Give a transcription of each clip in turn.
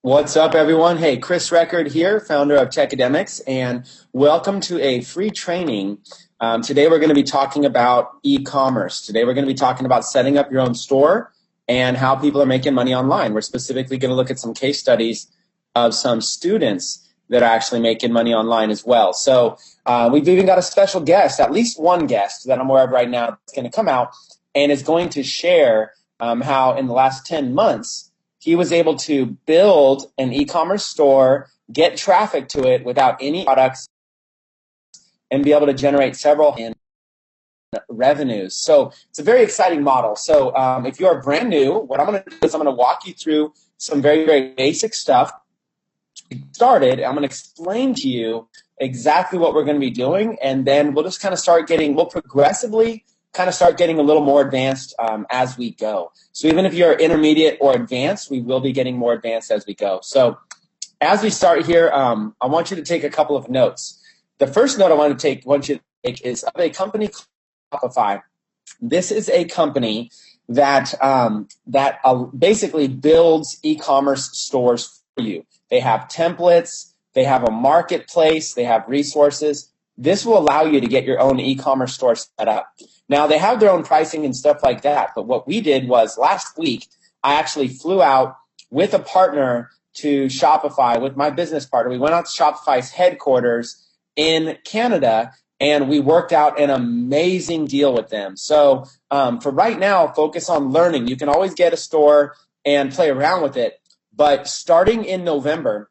What's up, everyone? Hey, Chris Record here, founder of Tecademics, and welcome to a free training. Today we're going to be talking about e-commerce. Today we're going to be talking about setting up your own store and how people are making money online. We're specifically going to look at some case studies of some students that are actually making money online as well. So we've even got a special guest, at least one guest that I'm aware of right now that's going to come out and is going to share how in the last 10 months, he was able to build an e-commerce store, get traffic to it without any products, and be able to generate several in revenues. So it's a very exciting model. So if you're brand new, what I'm going to do is I'm going to walk you through some very, very basic stuff. Started, I'm going to explain to you exactly what we're going to be doing, and then we'll just kind of we'll progressively kind of start getting a little more advanced as we go. So even if you're intermediate or advanced, we will be getting more advanced as we go. So as we start here, I want you to take a couple of notes. The first note I want you to take is of a company called Shopify. This is a company that basically builds e-commerce stores for you. They have templates, they have a marketplace, they have resources. This will allow you to get your own e-commerce store set up. Now, they have their own pricing and stuff like that, but what we did was last week, I actually flew out with a partner to Shopify, with my business partner. We went out to Shopify's headquarters in Canada, and we worked out an amazing deal with them. So for right now, focus on learning. You can always get a store and play around with it, but starting in November,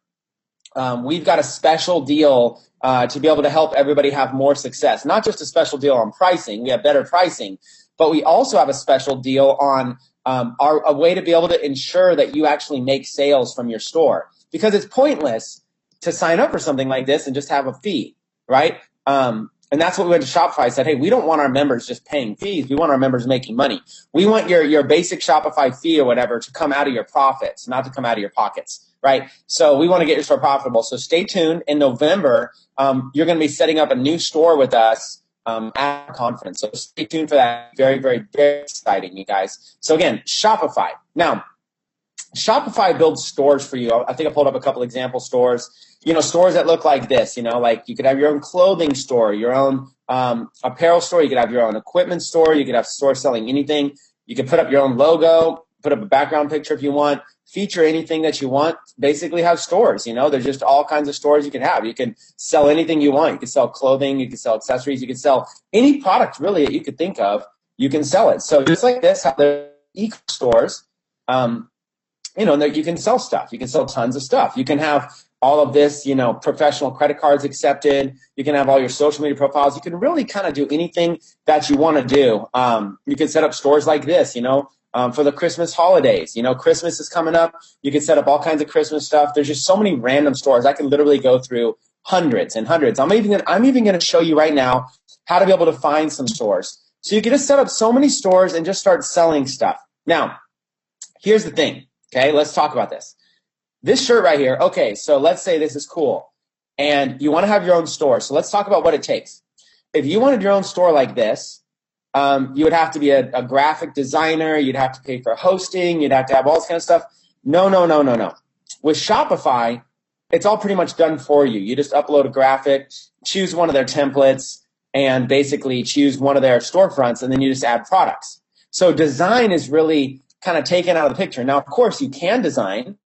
we've got a special deal to be able to help everybody have more success. Not just a special deal on pricing, we have better pricing, but we also have a special deal on a way to be able to ensure that you actually make sales from your store. Because it's pointless to sign up for something like this and just have a fee, right? And that's what we went to Shopify, said, hey, we don't want our members just paying fees. We want our members making money. We want your basic Shopify fee or whatever to come out of your profits, not to come out of your pockets. Right? So we want to get your store profitable. So stay tuned. In November, you're going to be setting up a new store with us at our conference. So stay tuned for that. Very, very, very exciting, you guys. So again, Shopify. Now, Shopify builds stores for you. I think I pulled up a couple example stores. Stores that look like this. Like you could have your own clothing store, your own apparel store. You could have your own equipment store. You could have stores selling anything. You could put up your own logo, put up a background picture if you want. Feature anything that you want, basically have stores. There's just all kinds of stores you can have. You can sell anything you want. You can sell clothing, you can sell accessories, you can sell any product really that you could think of, you can sell it. So just like this, the e-stores, that you can sell stuff. You can sell tons of stuff. You can have all of this, professional credit cards accepted. You can have all your social media profiles. You can really kind of do anything that you want to do. You can set up stores like this, for the Christmas holidays. Christmas is coming up. You can set up all kinds of Christmas stuff. There's just so many random stores. I can literally go through hundreds and hundreds. I'm even going to show you right now how to be able to find some stores. So you can just set up so many stores and just start selling stuff. Now, here's the thing. Okay, let's talk about this. This shirt right here. Okay, so let's say this is cool, and you want to have your own store. So let's talk about what it takes. If you wanted your own store like this, you would have to be a graphic designer. You'd have to pay for hosting. You'd have to have all this kind of stuff. No. With Shopify, it's all pretty much done for you. You just upload a graphic, choose one of their templates, and basically choose one of their storefronts, and then you just add products. So design is really kind of taken out of the picture. Now, of course, you can design.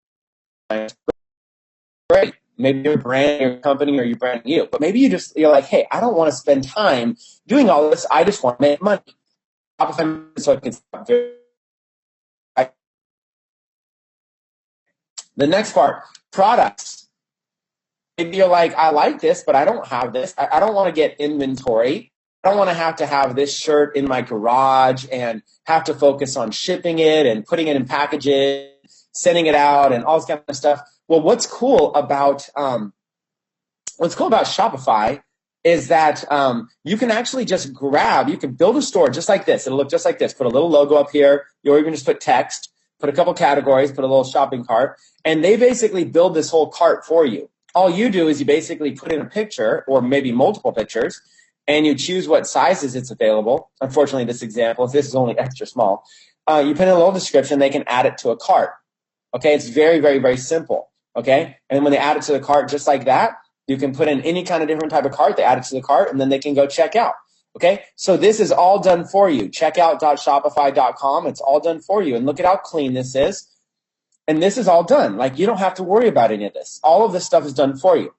Great. Maybe you're branding your company or you're branding you. But maybe you're like, hey, I don't want to spend time doing all this. I just want to make money. So it can The next part, products. Maybe you're like, I like this, but I don't have this. I don't want to get inventory. I don't want to have this shirt in my garage and have to focus on shipping it and putting it in packages, sending it out, and all this kind of stuff. Well, what's cool about Shopify is that you can actually just you can build a store just like this. It'll look just like this. Put a little logo up here, or even just put text, put a couple categories, put a little shopping cart, and they basically build this whole cart for you. All you do is you basically put in a picture or maybe multiple pictures, and you choose what sizes it's available. Unfortunately, this example, if this is only extra small, you put in a little description, they can add it to a cart. Okay, it's very, very, very simple. okay? And when they add it to the cart just like that, you can put in any kind of different type of cart. They add it to the cart, and then they can go check out, okay? So this is all done for you. Checkout.shopify.com. It's all done for you. And look at how clean this is. And this is all done. Like, you don't have to worry about any of this. All of this stuff is done for you.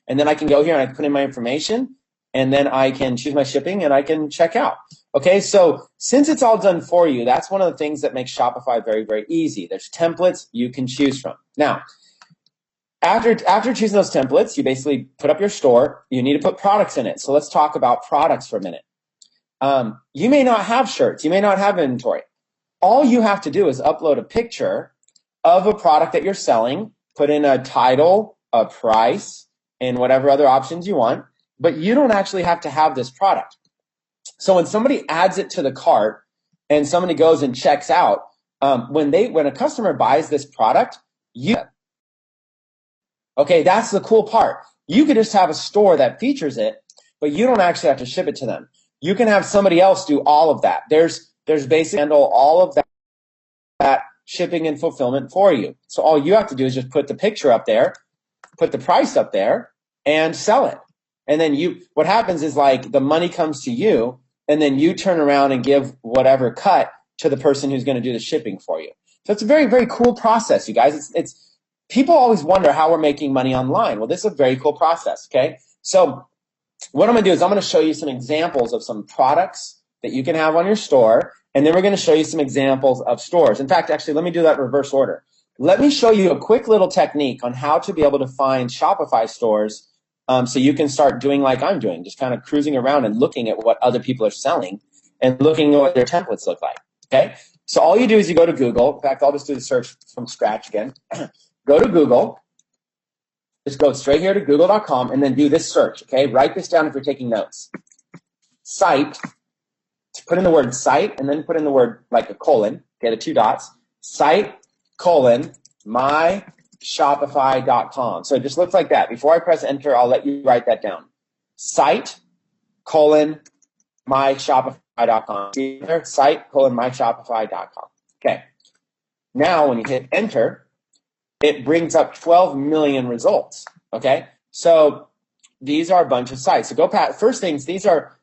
And then I can go here and I can put in my information, and then I can choose my shipping and I can check out. Okay, so since it's all done for you, that's one of the things that makes Shopify very, very easy. There's templates you can choose from. Now, after choosing those templates, you basically put up your store. You need to put products in it. So let's talk about products for a minute. You may not have shirts. You may not have inventory. All you have to do is upload a picture of a product that you're selling, put in a title, a price, and whatever other options you want, but you don't actually have to have this product. So when somebody adds it to the cart and somebody goes and checks out, when a customer buys this product, okay, that's the cool part. You could just have a store that features it, but you don't actually have to ship it to them. You can have somebody else do all of that. There's basically handle all of that shipping and fulfillment for you. So all you have to do is just put the picture up there, put the price up there, and sell it. And then what happens is, like, the money comes to you, and then you turn around and give whatever cut to the person who's going to do the shipping for you. So it's a very, very cool process, you guys. It's people always wonder how we're making money online. Well, this is a very cool process, okay? So what I'm going to do is I'm going to show you some examples of some products that you can have on your store, and then we're going to show you some examples of stores. In fact, actually, let me do that in reverse order. Let me show you a quick little technique on how to be able to find Shopify stores, so you can start doing like I'm doing, just kind of cruising around and looking at what other people are selling and looking at what their templates look like, okay? So all you do is you go to Google. In fact, I'll just do the search from scratch again. Go to Google. Just go straight here to google.com and then do this search, okay? Write this down if you're taking notes. Site, put in the word site, and then put in the word, like, a colon, okay, the 2 dots. Site, colon, myshopify.com. So it just looks like that. Before I press enter, I'll let you write that down. Site, colon, myshopify.com. See there? Site, colon, myshopify.com. Okay. Now, when you hit enter, it brings up 12 million results, okay? So these are a bunch of sites. So go past, first things, these are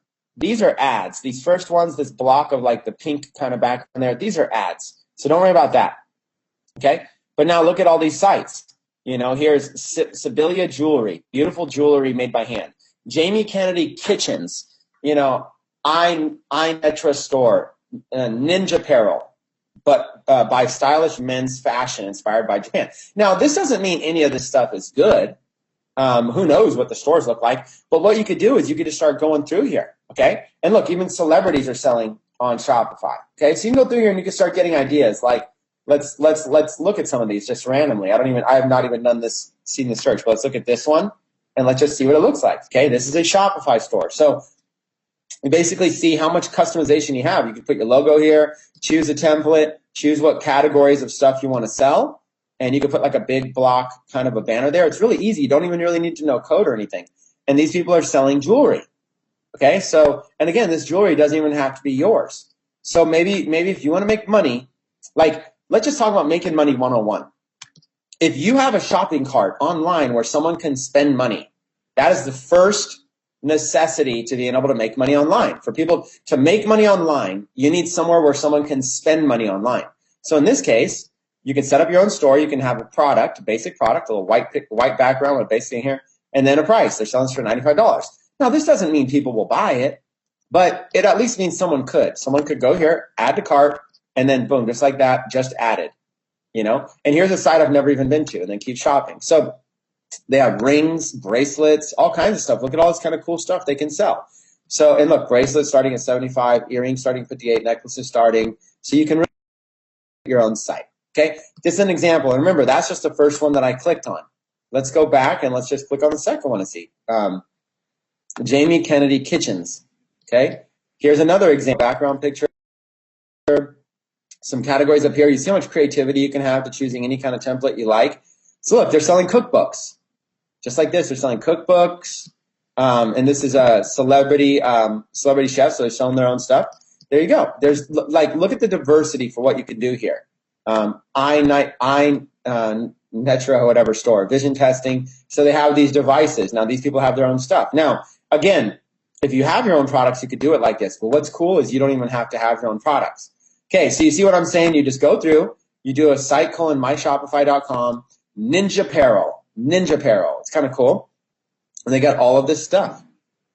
ads. These first ones, this block of, like, the pink kind of background there, these are ads. So don't worry about that, okay? But now look at all these sites. You know, here's Sibilia Jewelry, beautiful jewelry made by hand. Jamie Kennedy Kitchens, you know, I'm Metra Store, Ninja Apparel, but by stylish men's fashion inspired by Japan. Now, this doesn't mean any of this stuff is good. Who knows what the stores look like? But what you could do is you could just start going through here, okay? And look, even celebrities are selling on Shopify, okay? So you can go through here and you can start getting ideas. Like, let's look at some of these just randomly. I have not even seen the search, but let's look at this one and let's just see what it looks like, okay? This is a Shopify store. So you basically see how much customization you have. You can put your logo here, choose a template, choose what categories of stuff you want to sell, and you can put, like, a big block kind of a banner there. It's really easy. You don't even really need to know code or anything. And these people are selling jewelry, okay? So, and again, this jewelry doesn't even have to be yours. So maybe if you want to make money, like, let's just talk about making money 101. If you have a shopping cart online where someone can spend money, that is the first necessity to being able to make money online. For people to make money online, you need somewhere where someone can spend money online. So in this case, you can set up your own store. You can have a product, a basic product, a little white background with basic here, and then a price. They're selling this for $95. Now, this doesn't mean people will buy it, but it at least means someone could. Someone could go here, add to cart, and then boom, just like that, just added, you know? And here's a site I've never even been to, and then keep shopping. So they have rings, bracelets, all kinds of stuff. Look at all this kind of cool stuff they can sell. So, and look, bracelets starting at 75, earrings starting at 58, necklaces starting. So you can really your own site, okay? Just an example. And remember, that's just the first one that I clicked on. Let's go back and let's just click on the second one and see. Jamie Kennedy Kitchens, okay? Here's another example, background picture. Some categories up here. You see how much creativity you can have to choosing any kind of template you like. So look, they're selling cookbooks. Just like this, they're selling cookbooks. And this is a celebrity chef, so they're selling their own stuff. There you go. There's, like, look at the diversity for what you can do here. Metro, whatever store, vision testing. So they have these devices. Now these people have their own stuff. Now, again, if you have your own products, you could do it like this. But what's cool is you don't even have to have your own products. Okay, so you see what I'm saying? You just go through, you do a site : myshopify.com, Ninja Apparel. It's kind of cool. And they got all of this stuff.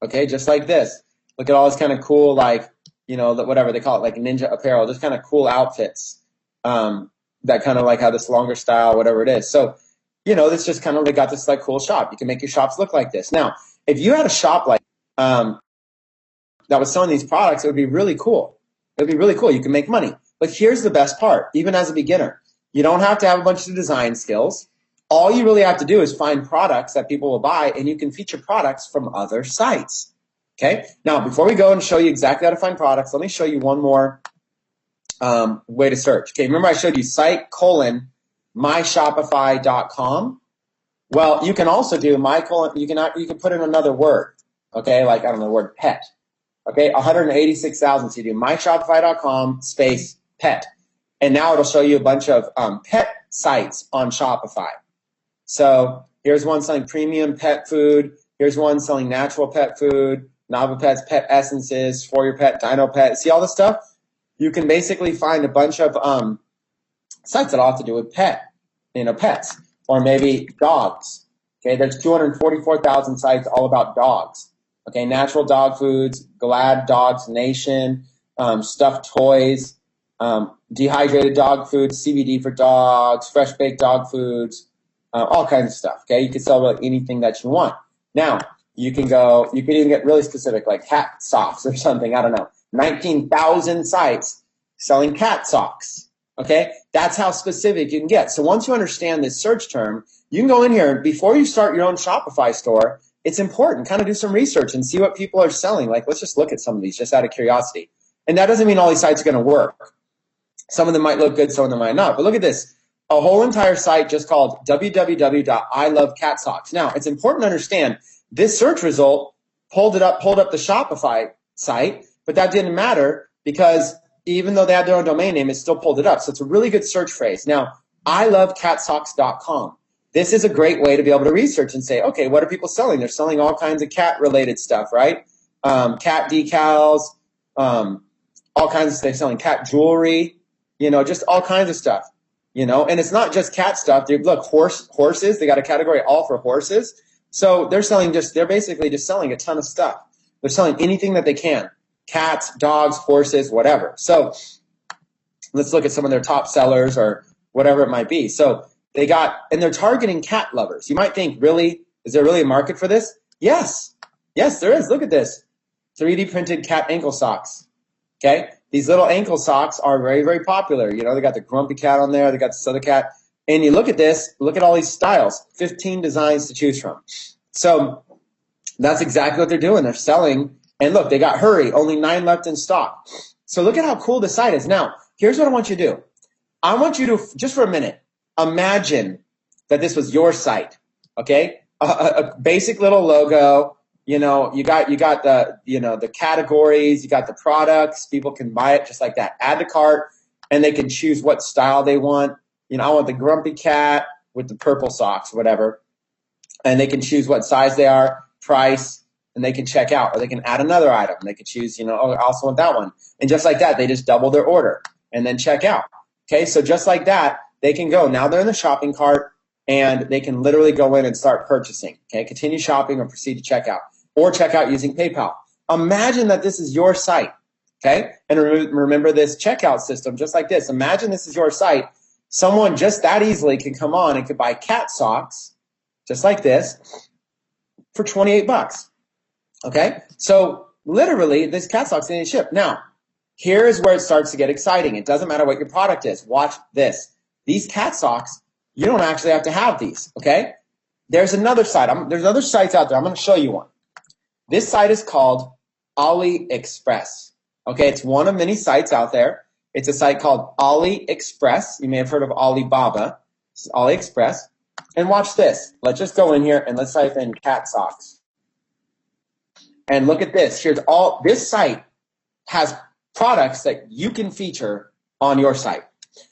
Okay, just like this. Look at all this kind of cool, like, whatever they call it, like Ninja Apparel, just kind of cool outfits. That kind of like have this longer style, whatever it is. So, this just kind of, they got this like cool shop. You can make your shops look like this. Now, if you had a shop like that was selling these products, it would be really cool. It would be really cool. You can make money. But here's the best part, even as a beginner. You don't have to have a bunch of design skills. All you really have to do is find products that people will buy, and you can feature products from other sites. Okay? Now, before we go and show you exactly how to find products, let me show you one more way to search. Okay, remember I showed you site : myshopify.com. Well, you can also do you can put in another word. Okay, like, I don't know, the word pet. Okay, 186,000. So you do myshopify.com space pet. And now it'll show you a bunch of pet sites on Shopify. So here's one selling premium pet food. Here's one selling natural pet food, Nava Pets, Pet Essences, For Your Pet, Dino Pet. See all this stuff? You can basically find a bunch of sites that all have to do with pets, or maybe dogs. Okay, there's 244,000 sites all about dogs. Okay, natural dog foods, Glad Dogs Nation, stuffed toys, dehydrated dog foods, CBD for dogs, fresh baked dog foods, all kinds of stuff. Okay, you can sell about anything that you want. Now, you can even get really specific, like cat socks or something. I don't know. 19,000 sites selling cat socks. Okay, that's how specific you can get. So once you understand this search term, you can go in here, and before you start your own Shopify store, it's important, kind of do some research and see what people are selling. Like, let's just look at some of these just out of curiosity. And that doesn't mean all these sites are going to work. Some of them might look good, some of them might not. But look at this, a whole entire site just called www.ilovecatsocks. Now, it's important to understand this search result pulled up the Shopify site, but that didn't matter because even though they had their own domain name, it still pulled it up. So it's a really good search phrase. Now, ilovecatsocks.com. This is a great way to be able to research and say, okay, what are people selling? They're selling all kinds of cat-related stuff, right? Cat decals, all kinds of stuff. They're selling cat jewelry, just all kinds of stuff, And it's not just cat stuff. Look, horses. They got a category all for horses. So they're basically just selling a ton of stuff. They're selling anything that they can. Cats, dogs, horses, whatever. So let's look at some of their top sellers or whatever it might be. So and they're targeting cat lovers. You might think, really, is there really a market for this? Yes, there is. Look at this. 3D printed cat ankle socks. Okay. These little ankle socks are very, very popular. They got the grumpy cat on there. They got the soda cat. And you look at this, look at all these styles, 15 designs to choose from. So that's exactly what they're doing. They're selling. And look, they got hurry, only 9 left in stock. So look at how cool the site is. Now, here's what I want you to do. I want you to, just for a minute, imagine that this was your site, okay? A basic little logo, you got the categories, you got the products, people can buy it just like that. Add to cart, and they can choose what style they want. I want the grumpy cat with the purple socks, whatever. And they can choose what size they are, price, and they can check out. Or they can add another item. They can choose, I also want that one. And just like that, they just double their order and then check out. Okay, so just like that, they can go. Now they're in the shopping cart, and they can literally go in and start purchasing. Okay, continue shopping or proceed to checkout. Or check out using PayPal. Imagine that this is your site. Okay, and remember this checkout system just like this. Imagine this is your site. Someone just that easily can come on and could buy cat socks, just like this, for $28. Okay, so literally this cat socks didn't ship. Now, here's where it starts to get exciting. It doesn't matter what your product is. Watch this. These cat socks, you don't actually have to have these. Okay, there's another site. There's other sites out there. I'm going to show you one. This site is called AliExpress. Okay, it's one of many sites out there. It's a site called AliExpress. You may have heard of Alibaba. This is AliExpress. And watch this. Let's just go in here and let's type in cat socks. And look at this. This site has products that you can feature on your site.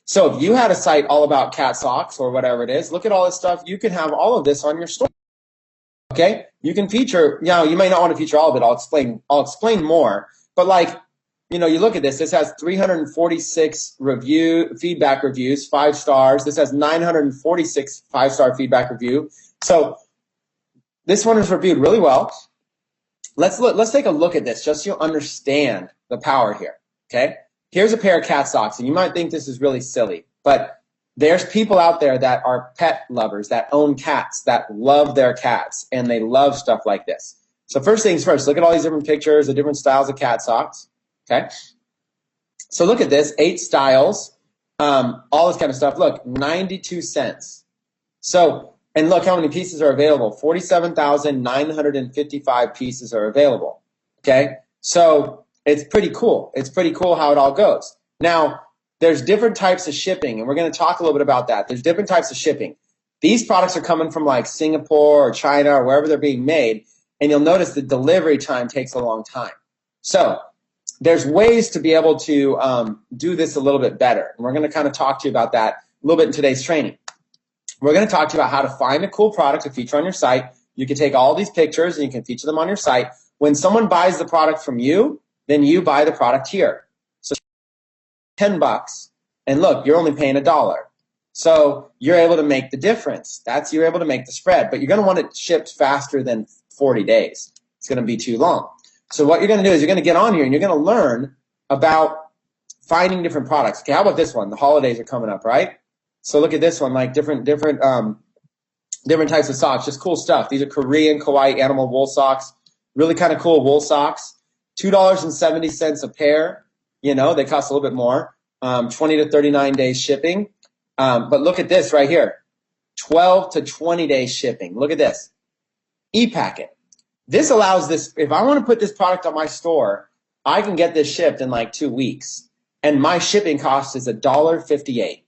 So if you had a site all about cat socks or whatever it is, look at all this stuff. You can have all of this on your store. Okay? You can feature, you may not want to feature all of it. I'll explain more. But like, you look at this. This has 346 feedback reviews, 5 stars. This has 946 5-star feedback review. So this one is reviewed really well. Let's take a look at this just so you understand the power here. Okay? Here's a pair of cat socks, and you might think this is really silly, but there's people out there that are pet lovers, that own cats, that love their cats, and they love stuff like this. So first things first, look at all these different pictures, the different styles of cat socks. Okay? So look at this, 8 styles, all this kind of stuff. Look, 92 cents. So, and look how many pieces are available. 47,955 pieces are available. Okay? So it's pretty cool. It's pretty cool how it all goes. Now, there's different types of shipping, and we're going to talk a little bit about that. There's different types of shipping. These products are coming from like Singapore or China or wherever they're being made, and you'll notice the delivery time takes a long time. So there's ways to be able to do this a little bit better, and we're going to kind of talk to you about that a little bit in today's training. We're going to talk to you about how to find a cool product to feature on your site. You can take all these pictures and you can feature them on your site. When someone buys the product from you, then you buy the product here. So $10, and look, you're only paying $1. So you're able to make the difference. You're able to make the spread, but you're going to want it shipped faster than 40 days. It's going to be too long. So what you're going to do is you're going to get on here and you're going to learn about finding different products. Okay, how about this one? The holidays are coming up, right? So look at this one, like different types of socks, just cool stuff. These are Korean kawaii animal wool socks, really kind of cool wool socks. $2.70 a pair. They cost a little bit more. 20 to 39 days shipping. But look at this right here, 12 to 20 days shipping. Look at this, e-packet. This allows this. If I want to put this product on my store, I can get this shipped in like 2 weeks, and my shipping cost is $1.58.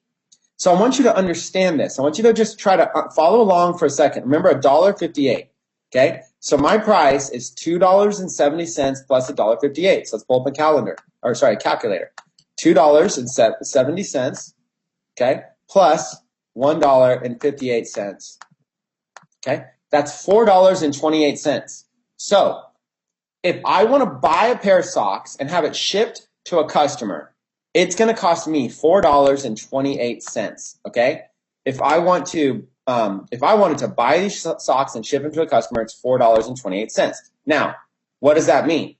So I want you to understand this. I want you to just try to follow along for a second. Remember, $1.58. Okay, so my price is $2.70 plus $1.58. So let's pull up a calculator. $2.70. Okay, plus $1.58. Okay, that's $4.28. So if I want to buy a pair of socks and have it shipped to a customer, it's going to cost me $4.28. Okay, if I wanted to buy these socks and ship them to a customer, it's $4.28. Now, what does that mean?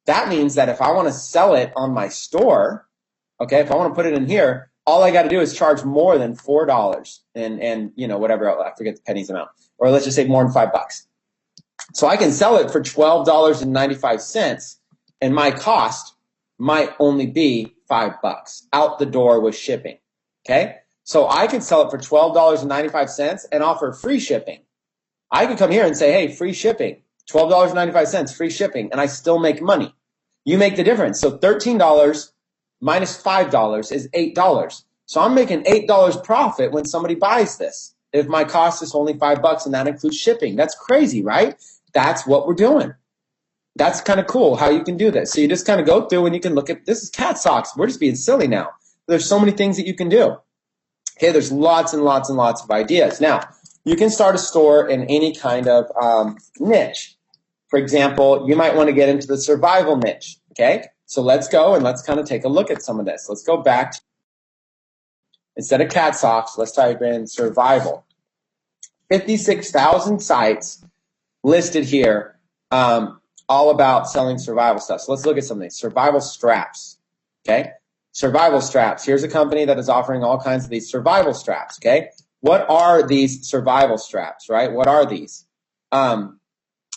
That means that if I want to sell it on my store, okay, if I want to put it in here, all I got to do is charge more than $4 and whatever else, I forget the pennies amount, or let's just say more than $5. So I can sell it for $12.95, and my cost might only be $5 out the door with shipping. Okay, so I can sell it for $12.95 and offer free shipping. I can come here and say, hey, free shipping, $12.95, free shipping, and I still make money. You make the difference. So $13 minus $5 is $8. So I'm making $8 profit when somebody buys this. If my cost is only $5 and that includes shipping, that's crazy, right? That's what we're doing. That's kind of cool how you can do this. So you just kind of go through and you can look at, this is cat socks. We're just being silly now. There's so many things that you can do. Okay, there's lots and lots and lots of ideas. Now, you can start a store in any kind of niche. For example, you might want to get into the survival niche. Okay, so let's go and let's kind of take a look at some of this. Let's go back. Instead of cat socks, let's type in survival. 56,000 sites listed here, all about selling survival stuff. So let's look at some of these. Survival straps. Okay, survival straps. Here's a company that is offering all kinds of these survival straps. Okay, what are these survival straps, right? What are these? And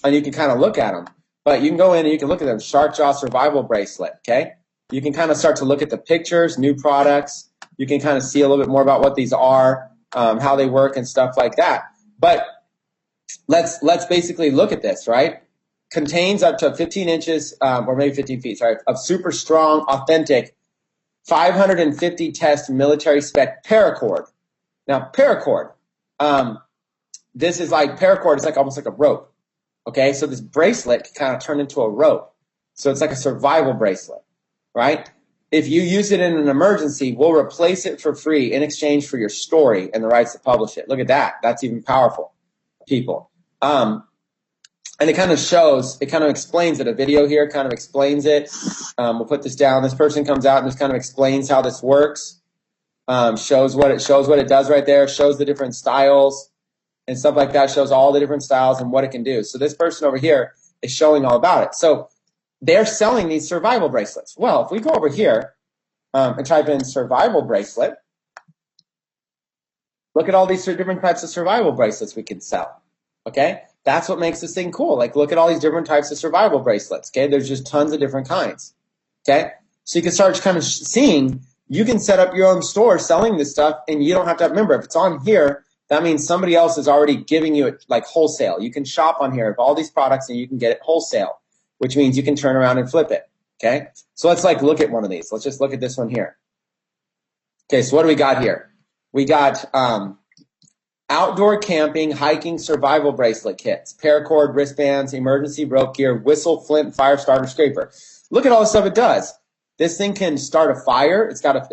you can kind of look at them. But you can go in and you can look at them. Shark Jaw Survival Bracelet, okay? You can kind of start to look at the pictures, new products. You can kind of see a little bit more about what these are, how they work and stuff like that. But let's basically look at this, right? Contains up to 15 inches, or maybe 15 feet, sorry, of super strong, authentic, 550 test military spec paracord. Now, paracord, this is like, paracord is like almost like a rope. Okay, so this bracelet can kind of turn into a rope. So it's like a survival bracelet, right? if you use it in an emergency, we'll replace it for free in exchange for your story and the rights to publish it. Look at that. That's even powerful, people. And it kind of explains it. A video here kind of explains it. We'll put this down. This person comes out and just kind of explains how this works. Shows what it does right there. Shows the different styles and stuff like that. Shows all the different styles and what it can do. So this person over here is showing all about it. So they're selling these survival bracelets. Well, if we go over here and type in survival bracelet, look at all these different types of survival bracelets we can sell. Okay? That's what makes this thing cool. Like, look at all these different types of survival bracelets. Okay? There's just tons of different kinds. Okay? So you can start kind of seeing, you can set up your own store selling this stuff, and you don't have to remember, if it's on here, that means somebody else is already giving you it like wholesale. You can shop on here of all these products, and you can get it wholesale, which means you can turn around and flip it. Okay? So let's like look at one of these. Let's just look at this one here. Okay, so what do we got here? We got outdoor camping, hiking, survival bracelet kits, paracord, wristbands, emergency rope gear, whistle, flint, fire starter, scraper. Look at all the stuff it does. This thing can start a fire. It's got a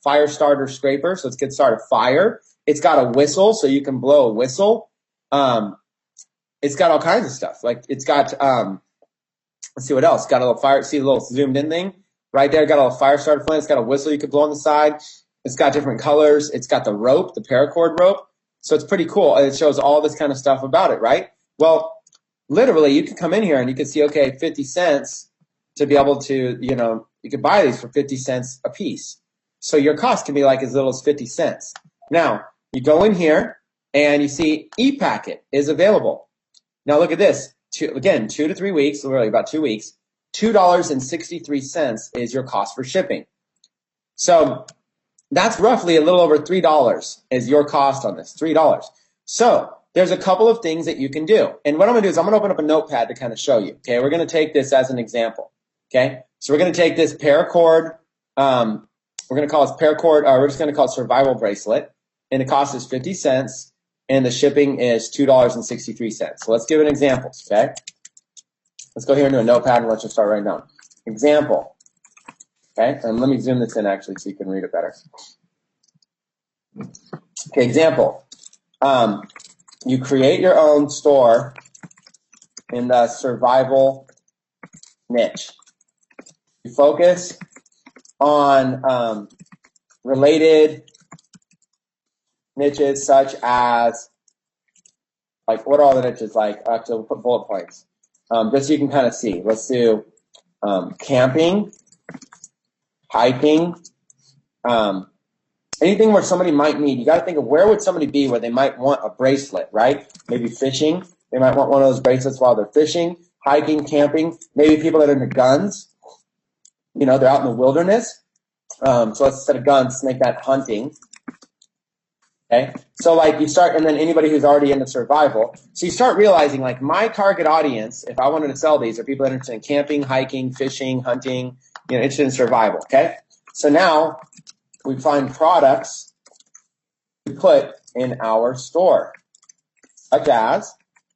fire starter scraper, so it can start a fire. It's got a whistle, so you can blow a whistle. It's got all kinds of stuff. Like it's got let's see what else. Got a little fire. See the little zoomed in thing right there. Got a little fire starter flint. It's got a whistle you could blow on the side. It's got different colors. It's got the rope, the paracord rope. So it's pretty cool. It shows all this kind of stuff about it, right? Well, literally, you can come in here and you can see, okay, 50 cents to be able to, you could buy these for 50 cents a piece. So your cost can be like as little as 50 cents. Now, you go in here and you see e-packet is available. Now look at this. 2 to 3 weeks, really about 2 weeks, $2.63 is your cost for shipping. So that's roughly a little over $3 is your cost on this, $3. So there's a couple of things that you can do. And what I'm going to do is I'm going to open up a notepad to kind of show you. Okay, we're going to take this as an example. Okay, so we're going to take this paracord. We're going to call it paracord. We're just going to call it survival bracelet. And the cost is 50 cents. And the shipping is $2.63. So let's give an example. Okay, let's go here into a notepad and let's just start writing down. Example. Okay, and let me zoom this in actually so you can read it better. Okay, example. You create your own store in the survival niche. You focus on related niches such as, like, what are all the niches like? Actually, we'll put bullet points. Just so you can kind of see. Let's do camping, hiking, anything where somebody might need. You got to think of where would somebody be where they might want a bracelet, right? Maybe fishing. They might want one of those bracelets while they're fishing. Hiking, camping. Maybe people that are into guns. They're out in the wilderness. So let's instead of guns, let's make that hunting. Okay. So like you start, and then anybody who's already into survival. So you start realizing like my target audience, if I wanted to sell these, are people that are interested in camping, hiking, fishing, hunting, interested in survival. Okay. So now we find products to put in our store, such as,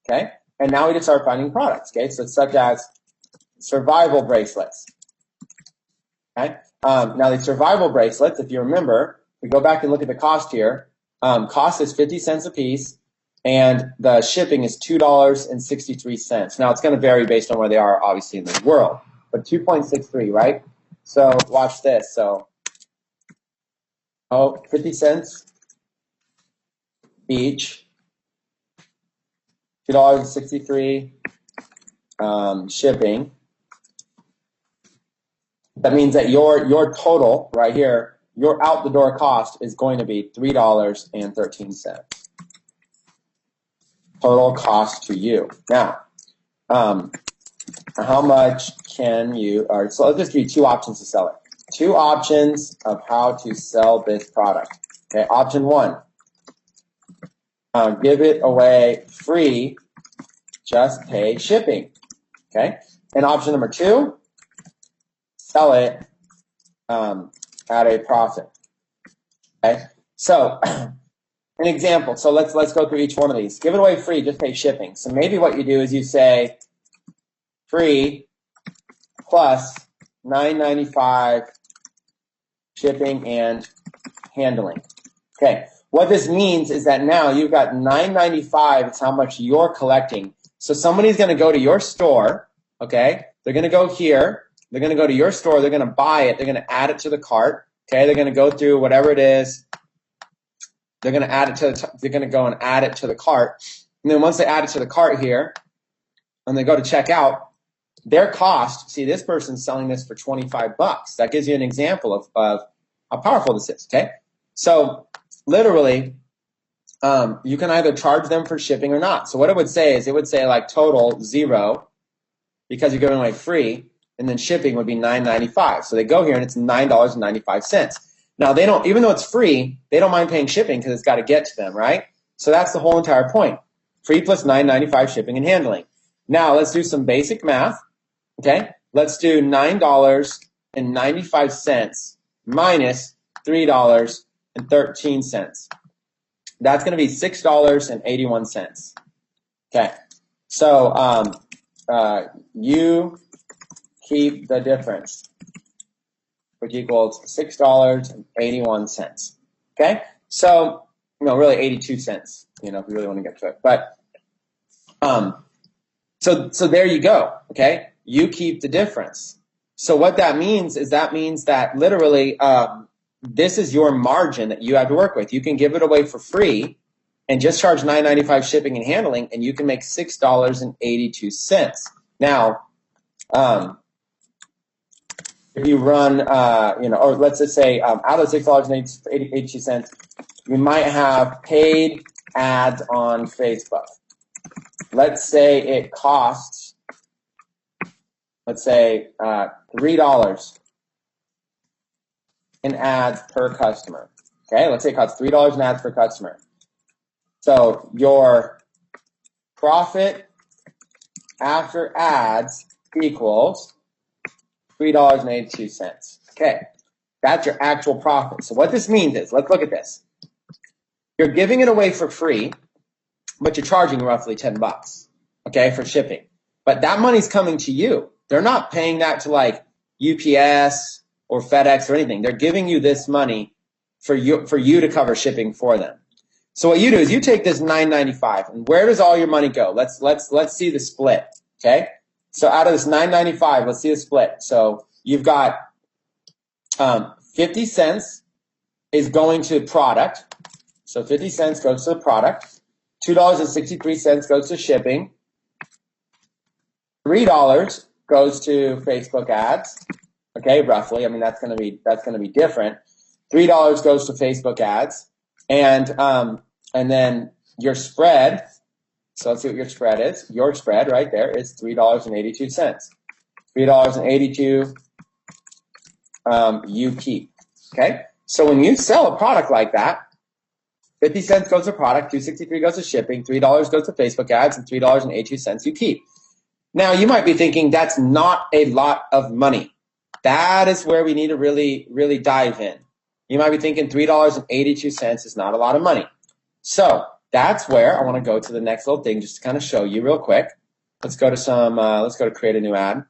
okay. And now we just start finding products. Okay. So such as survival bracelets. Okay. Now these survival bracelets, if you remember, we go back and look at the cost here. Cost is 50 cents a piece, and the shipping is $2.63. Now, it's going to vary based on where they are, obviously, in the world, but 2.63, right? So watch this. So, 50 cents each, $2.63 shipping. That means that your total right here, your out-the-door cost is going to be $3.13. Total cost to you. Now, how much can you, all right, so I'll just give you 2 options to sell it. 2 options of how to sell this product. Okay, option 1, give it away free, just pay shipping. Okay, and option number 2, sell it at a profit. Okay, so an example. So let's go through each one of these. Give it away free, just pay shipping. So maybe what you do is you say free plus $9.95 shipping and handling. Okay, what this means is that now you've got $9.95. It's how much you're collecting. So somebody's going to go to your store, okay? They're going to go here. They're going to go to your store. They're going to buy it. They're going to add it to the cart, okay? They're going to go through whatever it is. They're going to add it to they're going to go and add it to the cart. And then once they add it to the cart here, and they go to check out, their cost, see, this person's selling this for $25. That gives you an example of how powerful this is, okay? So literally, you can either charge them for shipping or not. So what it would say is, it would say like total 0 because you're giving away free, and then shipping would be $9.95. So they go here and it's $9.95. Now they don't, even though it's free, they don't mind paying shipping because it's got to get to them, right? So that's the whole entire point. Free plus $9.95 shipping and handling. Now let's do some basic math. Okay, let's do $9.95 minus $3.13. That's going to be $6.81. Okay, so you keep the difference, which equals $6.81. Okay, so really 82 cents. If you really want to get to it, but so there you go. Okay. You keep the difference. So what that means is that literally this is your margin that you have to work with. You can give it away for free and just charge $9.95 shipping and handling, and you can make $6.82. Now, if you run, or let's just say out of $6.82, you might have paid ads on Facebook. Let's say it costs, $3 in ads per customer. Okay, let's say it costs $3 in ads per customer. So your profit after ads equals $3.82. Okay, that's your actual profit. So what this means is, let's look at this. You're giving it away for free, but you're charging roughly $10, okay, for shipping. But that money's coming to you. They're not paying that to like UPS or FedEx or anything. They're giving you this money for you to cover shipping for them. So what you do is you take this $9.95, and where does all your money go? Let's see the split. Okay, so out of this $9.95, let's see the split. So you've got 50 cents is going to product. So 50 cents goes to the product. $2.63 goes to shipping. $3 goes to Facebook ads. Okay, roughly. I mean, that's gonna be different. $3 goes to Facebook ads, and then your spread. So let's see what your spread is. Your spread right there is $3.82. $3.82 you keep. Okay, so when you sell a product like that, 50 cents goes to product, $2.63 goes to shipping, $3 goes to Facebook ads, and $3.82 you keep. Now, you might be thinking that's not a lot of money. That is where we need to really, really dive in. You might be thinking $3.82 is not a lot of money. So that's where I want to go to the next little thing just to kind of show you real quick. Let's go to create a new ad.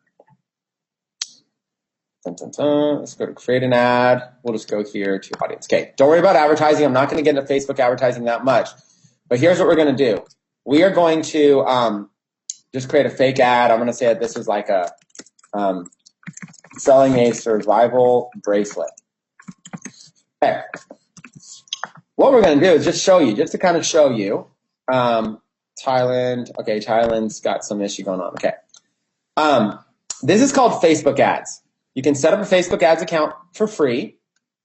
Let's go to create an ad. We'll just go here to audience. Okay, don't worry about advertising. I'm not going to get into Facebook advertising that much. But here's what we're going to do. We are going to just create a fake ad. I'm going to say that this is like a selling a survival bracelet. Okay. What we're going to do is just to kind of show you. Thailand. Okay, Thailand's got some issue going on. Okay. This is called Facebook ads. You can set up a Facebook ads account for free.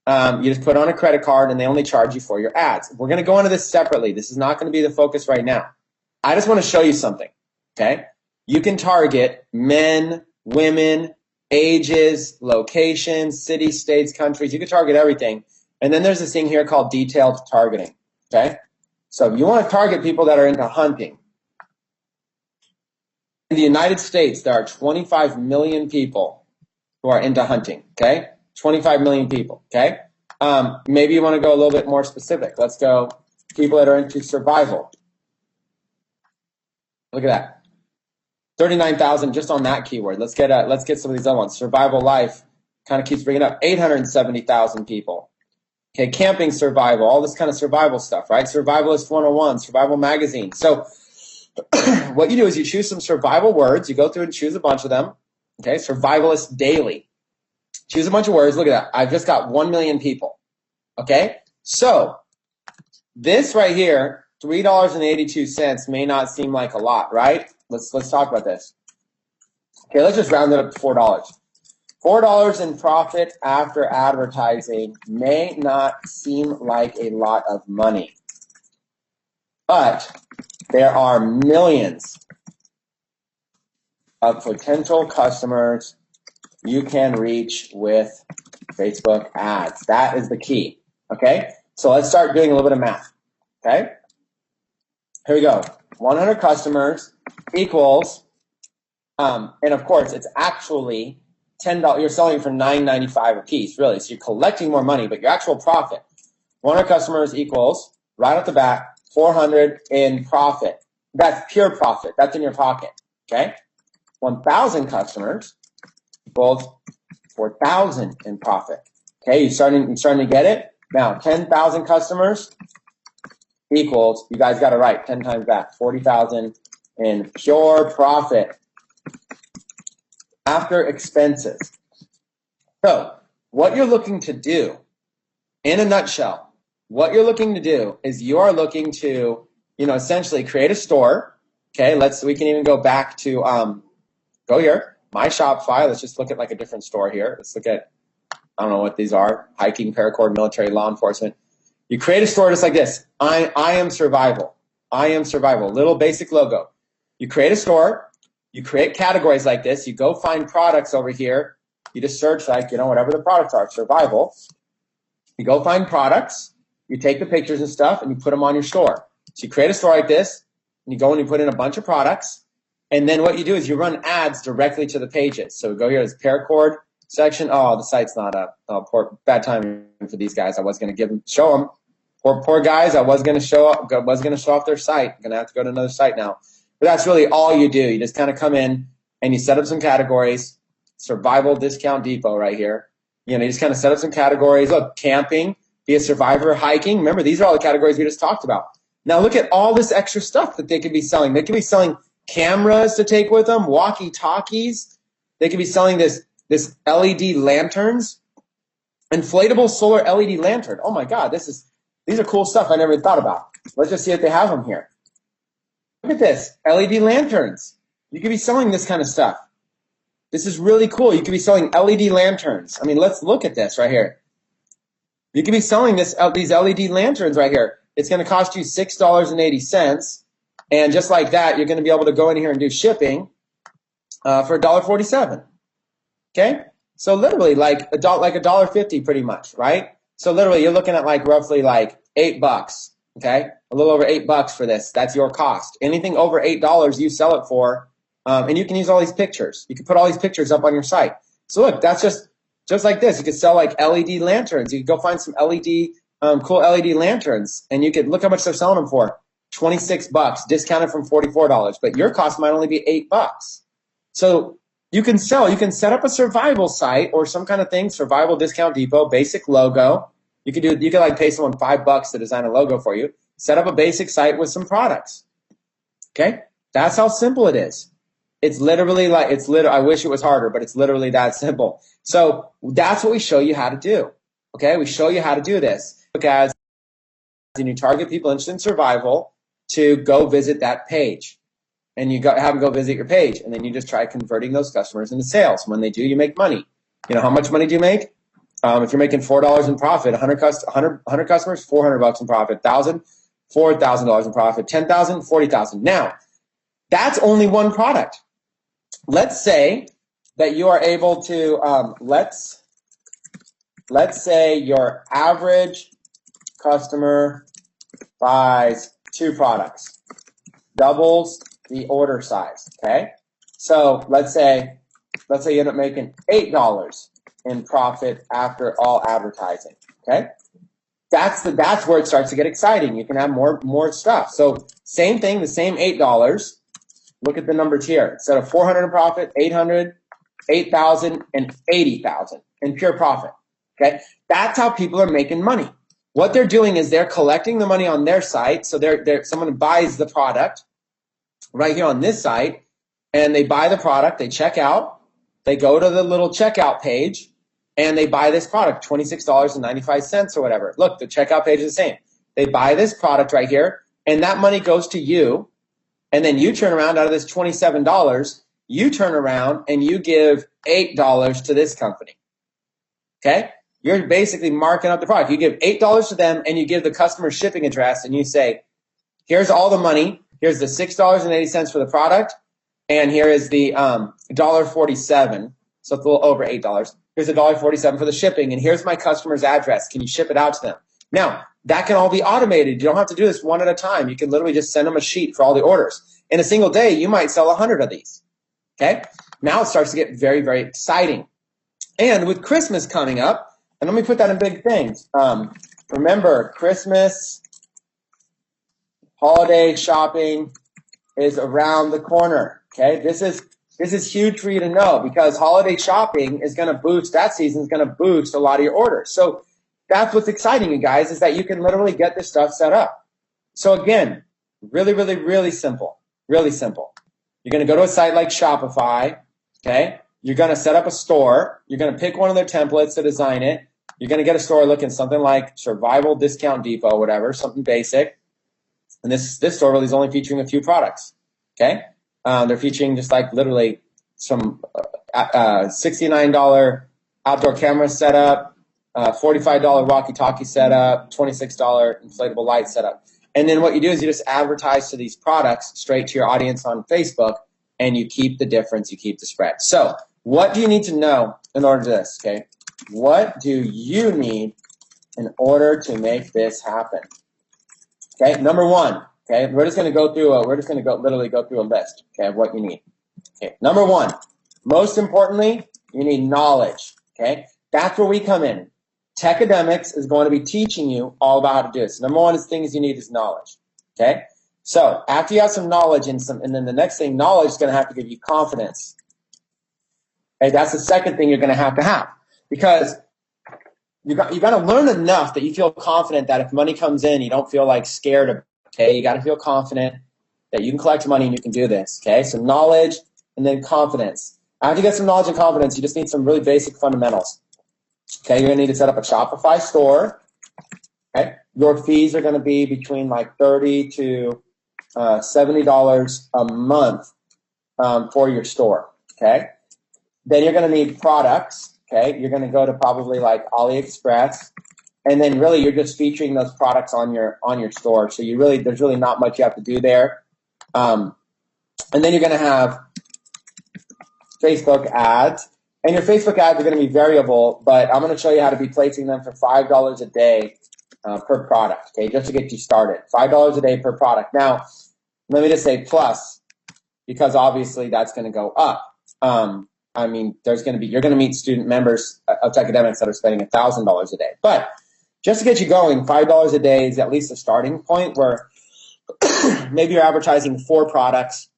You just put on a credit card, and they only charge you for your ads. We're going to go into this separately. This is not going to be the focus right now. I just want to show you something, okay? You can target men, women, ages, locations, cities, states, countries. You can target everything. And then there's this thing here called detailed targeting, okay? So you want to target people that are into hunting. In the United States, there are 25 million people who are into hunting, okay? 25 million people, okay? Maybe you want to go a little bit more specific. Let's go people that are into survival. Look at that. 39,000 just on that keyword. Let's get some of these other ones. Survival life, kind of keeps bringing up 870,000 people. Okay, camping survival, all this kind of survival stuff, right? Survivalist 101, survival magazine. So what you do is you choose some survival words. You go through and choose a bunch of them. Okay, survivalist daily. Choose a bunch of words. Look at that. I've just got 1 million people. Okay, so this right here, $3.82 may not seem like a lot, right? Let's talk about this. Okay, let's just round it up to $4. $4 in profit after advertising may not seem like a lot of money, but there are millions of potential customers you can reach with Facebook ads. That is the key, okay? So let's start doing a little bit of math, okay? Here we go. 100 customers equals, and of course, it's actually $10. You're selling for $9.95 a piece, really. So you're collecting more money, but your actual profit, 100 customers equals, right off the bat, 400 in profit. That's pure profit. That's in your pocket, okay? 1,000 customers equals 4,000 in profit. Okay, you're starting to get it? Now, 10,000 customers equals, you guys got it right, 10 times that, 40,000 in pure profit after expenses. So, what you're looking to do, in a nutshell, what you're looking to do is you are looking to, essentially create a store. Okay, we can even go back to, go here, my Shopify. Let's just look at like a different store here. Let's look at, I don't know what these are, hiking, paracord, military, law enforcement. You create a store just like this. I am survival. I am survival. Little basic logo. You create a store. You create categories like this. You go find products over here. You just search like, whatever the products are, survival. You go find products. You take the pictures and stuff and you put them on your store. So you create a store like this and you go and you put in a bunch of products. And then what you do is you run ads directly to the pages. So we go here, this paracord section. Oh, the site's not up. Oh, bad timing for these guys. I was going to show them. Poor guys. I was going to show off their site. I'm going to have to go to another site now. But that's really all you do. You just kind of come in and you set up some categories. Survival Discount Depot right here. You just kind of set up some categories. Look, camping, be a survivor, hiking. Remember, these are all the categories we just talked about. Now look at all this extra stuff that they could be selling. They could be selling cameras to take with them, walkie-talkies. They could be selling this LED lanterns, inflatable solar LED lantern. Oh my God, these are cool stuff I never thought about. Let's just see if they have them here. Look at this, LED lanterns. You could be selling this kind of stuff. This is really cool. You could be selling LED lanterns. I mean, let's look at this right here. You could be selling these LED lanterns right here. It's going to cost you $6.80. And just like that, you're going to be able to go in here and do shipping for $1.47. Okay? So literally like $1.50 pretty much, right? So literally you're looking at like roughly like $8, okay? A little over $8 for this. That's your cost. Anything over $8 you sell it for, and you can use all these pictures. You can put all these pictures up on your site. So look, that's just like this. You could sell like LED lanterns. You could go find some cool LED lanterns, and you could look how much they're selling them for. $26, discounted from $44, but your cost might only be $8. So you can set up a survival site or some kind of thing, Survival Discount Depot, basic logo. You could like pay someone $5 to design a logo for you. Set up a basic site with some products. Okay? That's how simple it is. It's literally I wish it was harder, but it's literally that simple. So that's what we show you how to do. Okay? We show you how to do this. Look as and you target people interested in survival to go visit that page. And you have them go visit your page. And then you just try converting those customers into sales. When they do, you make money. How much money do you make? If you're making $4 in profit, 100 customers, $400 in profit, 1,000, $4,000 in profit, 10,000, 40,000. Now, that's only one product. Let's say that you are able to, let's say your average customer buys 2 products, doubles the order size, okay? So let's say you end up making $8 in profit after all advertising, okay? That's where it starts to get exciting. You can have more stuff. So same thing, the same $8. Look at the numbers here. Instead of 400 in profit, 800, 8,000, and 80,000. in pure profit. Okay, that's how people are making money. What they're doing is they're collecting the money on their site. So someone buys the product right here on this site, and they buy the product, they check out, they go to the little checkout page, and they buy this product, $26.95 or whatever. Look, the checkout page is the same. They buy this product right here, and that money goes to you, and then you turn around out of this $27, you turn around and you give $8 to this company. Okay? You're basically marking up the product. You give $8 to them, and you give the customer shipping address, and you say, here's all the money. Here's the $6.80 for the product, and here is the $1.47. So it's a little over $8. Here's $1.47 for the shipping, and here's my customer's address. Can you ship it out to them? Now, that can all be automated. You don't have to do this one at a time. You can literally just send them a sheet for all the orders. In a single day, you might sell 100 of these. Okay? Now it starts to get very, very exciting. And with Christmas coming up, and let me put that in big things. Remember, Christmas, holiday shopping is around the corner. Okay? This is huge for you to know, because holiday shopping is going to boost, that season is going to boost a lot of your orders. So that's what's exciting, you guys, is that you can literally get this stuff set up. So again, really, really, really simple. Really simple. You're going to go to a site like Shopify, okay? You're going to set up a store. You're going to pick one of their templates to design it. You're going to get a store looking something like Survival Discount Depot, whatever, something basic. And this store really is only featuring a few products, okay? They're featuring just like literally some $69 outdoor camera setup, $45 walkie-talkie setup, $26 inflatable light setup. And then what you do is you just advertise to these products straight to your audience on Facebook, and you keep the difference, you keep the spread. So what do you need to know in order to this, okay? What do you need in order to make this happen? Okay, number one, okay, we're just going to literally go through a list, okay, of what you need. Okay, number one, most importantly, you need knowledge, okay? That's where we come in. Tecademics is going to be teaching you all about how to do this. Number one is things you need is knowledge, okay? So after you have some knowledge and then the next thing, knowledge is going to have to give you confidence. Okay, that's the second thing you're going to have, because you got to learn enough that you feel confident that if money comes in, you don't feel like scared of, okay? You got to feel confident that you can collect money and you can do this, okay? So knowledge and then confidence. After you get some knowledge and confidence, you just need some really basic fundamentals. Okay, you're going to need to set up a Shopify store. Okay, your fees are going to be between like $30 to $70 a month for your store. Okay, then you're going to need products. Okay, you're going to go to probably like AliExpress, and then really you're just featuring those products on your store. So there's really not much you have to do there. And then you're going to have Facebook ads. And your Facebook ads are going to be variable, but I'm going to show you how to be placing them for $5 a day per product, okay, just to get you started. $5 a day per product. Now, let me just say plus, because obviously that's going to go up. I mean, you're going to meet student members of Tecademics that are spending $1,000 a day. But just to get you going, $5 a day is at least a starting point where maybe you're advertising 4 products,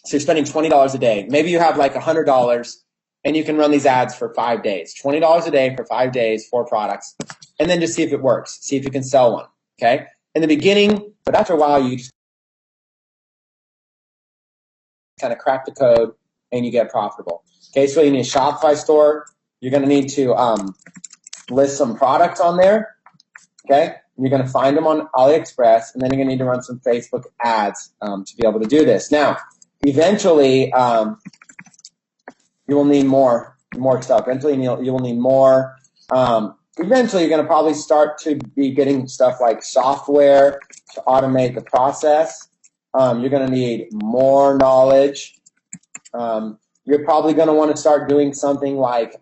so you're spending $20 a day. Maybe you have like $100. And you can run these ads for 5 days. $20 a day for 5 days, 4 products. And then just see if it works. See if you can sell one, okay? In the beginning, but after a while, you just kind of crack the code and you get profitable. Okay, so you need a Shopify store. You're going to need to list some products on there, okay? You're going to find them on AliExpress, and then you're going to need to run some Facebook ads to be able to do this. Now, eventually, you will need more stuff. Eventually, you will need more. Eventually, you're going to probably start to be getting stuff like software to automate the process. You're going to need more knowledge. You're probably going to want to start doing something like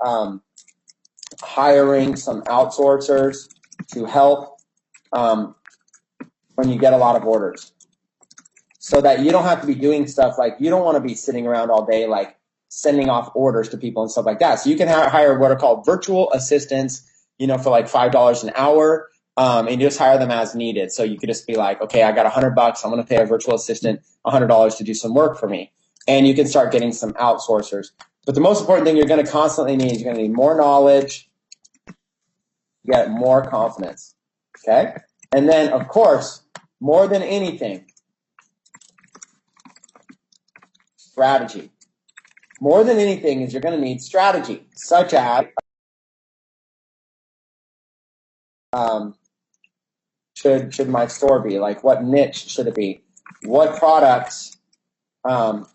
hiring some outsourcers to help when you get a lot of orders, so that you don't have to be doing stuff like, you don't want to be sitting around all day like sending off orders to people and stuff like that. So you can hire what are called virtual assistants, for like $5 an hour, and you just hire them as needed. So you could just be like, okay, I got $100. I'm going to pay a virtual assistant $100 to do some work for me. And you can start getting some outsourcers. But the most important thing you're going to constantly need, you're going to need more knowledge, you get more confidence, okay? And then, of course, more than anything, strategy. More than anything is you're going to need strategy, such as should my store be? Like, what niche should it be? What products are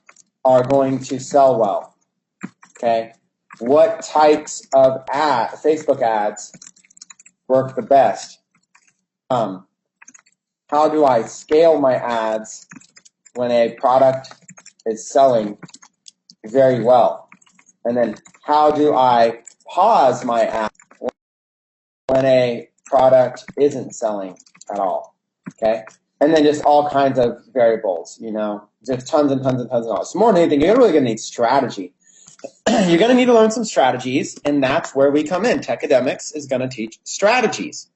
going to sell well? Okay. What types of Facebook ads work the best? How do I scale my ads when a product is selling very well? And then how do I pause my ads when a product isn't selling at all? Okay. And then just all kinds of variables, just tons and tons and tons of knowledge. So more than anything, you're really going to need strategy. You're going to need to learn some strategies, and that's where we come in. Tecademics is going to teach strategies.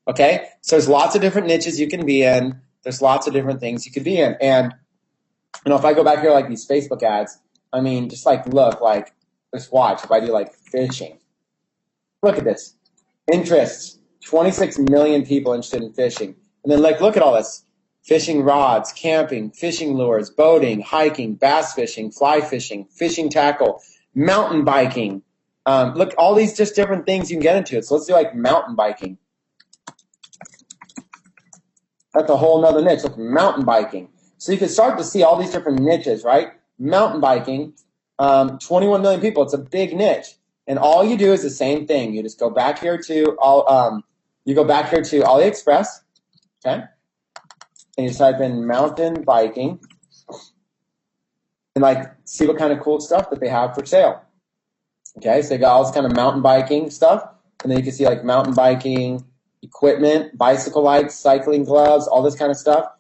Okay? So there's lots of different niches you can be in. There's lots of different things you could be in. And, if I go back here like these Facebook ads, just just watch. If I do like fishing, look at this. Interests, 26 million people interested in fishing. And then look at all this. Fishing rods, camping, fishing lures, boating, hiking, bass fishing, fly fishing, fishing tackle, mountain biking. Look, all these just different things you can get into. So let's do like mountain biking. That's a whole nother niche. Look, mountain biking. So you can start to see all these different niches, right? Mountain biking, 21 million people. It's a big niche. And all you do is the same thing. You just go back here to AliExpress, okay? And you type in mountain biking and see what kind of cool stuff that they have for sale. Okay, so they got all this kind of mountain biking stuff, and then you can see mountain biking equipment, bicycle lights, cycling gloves, all this kind of stuff.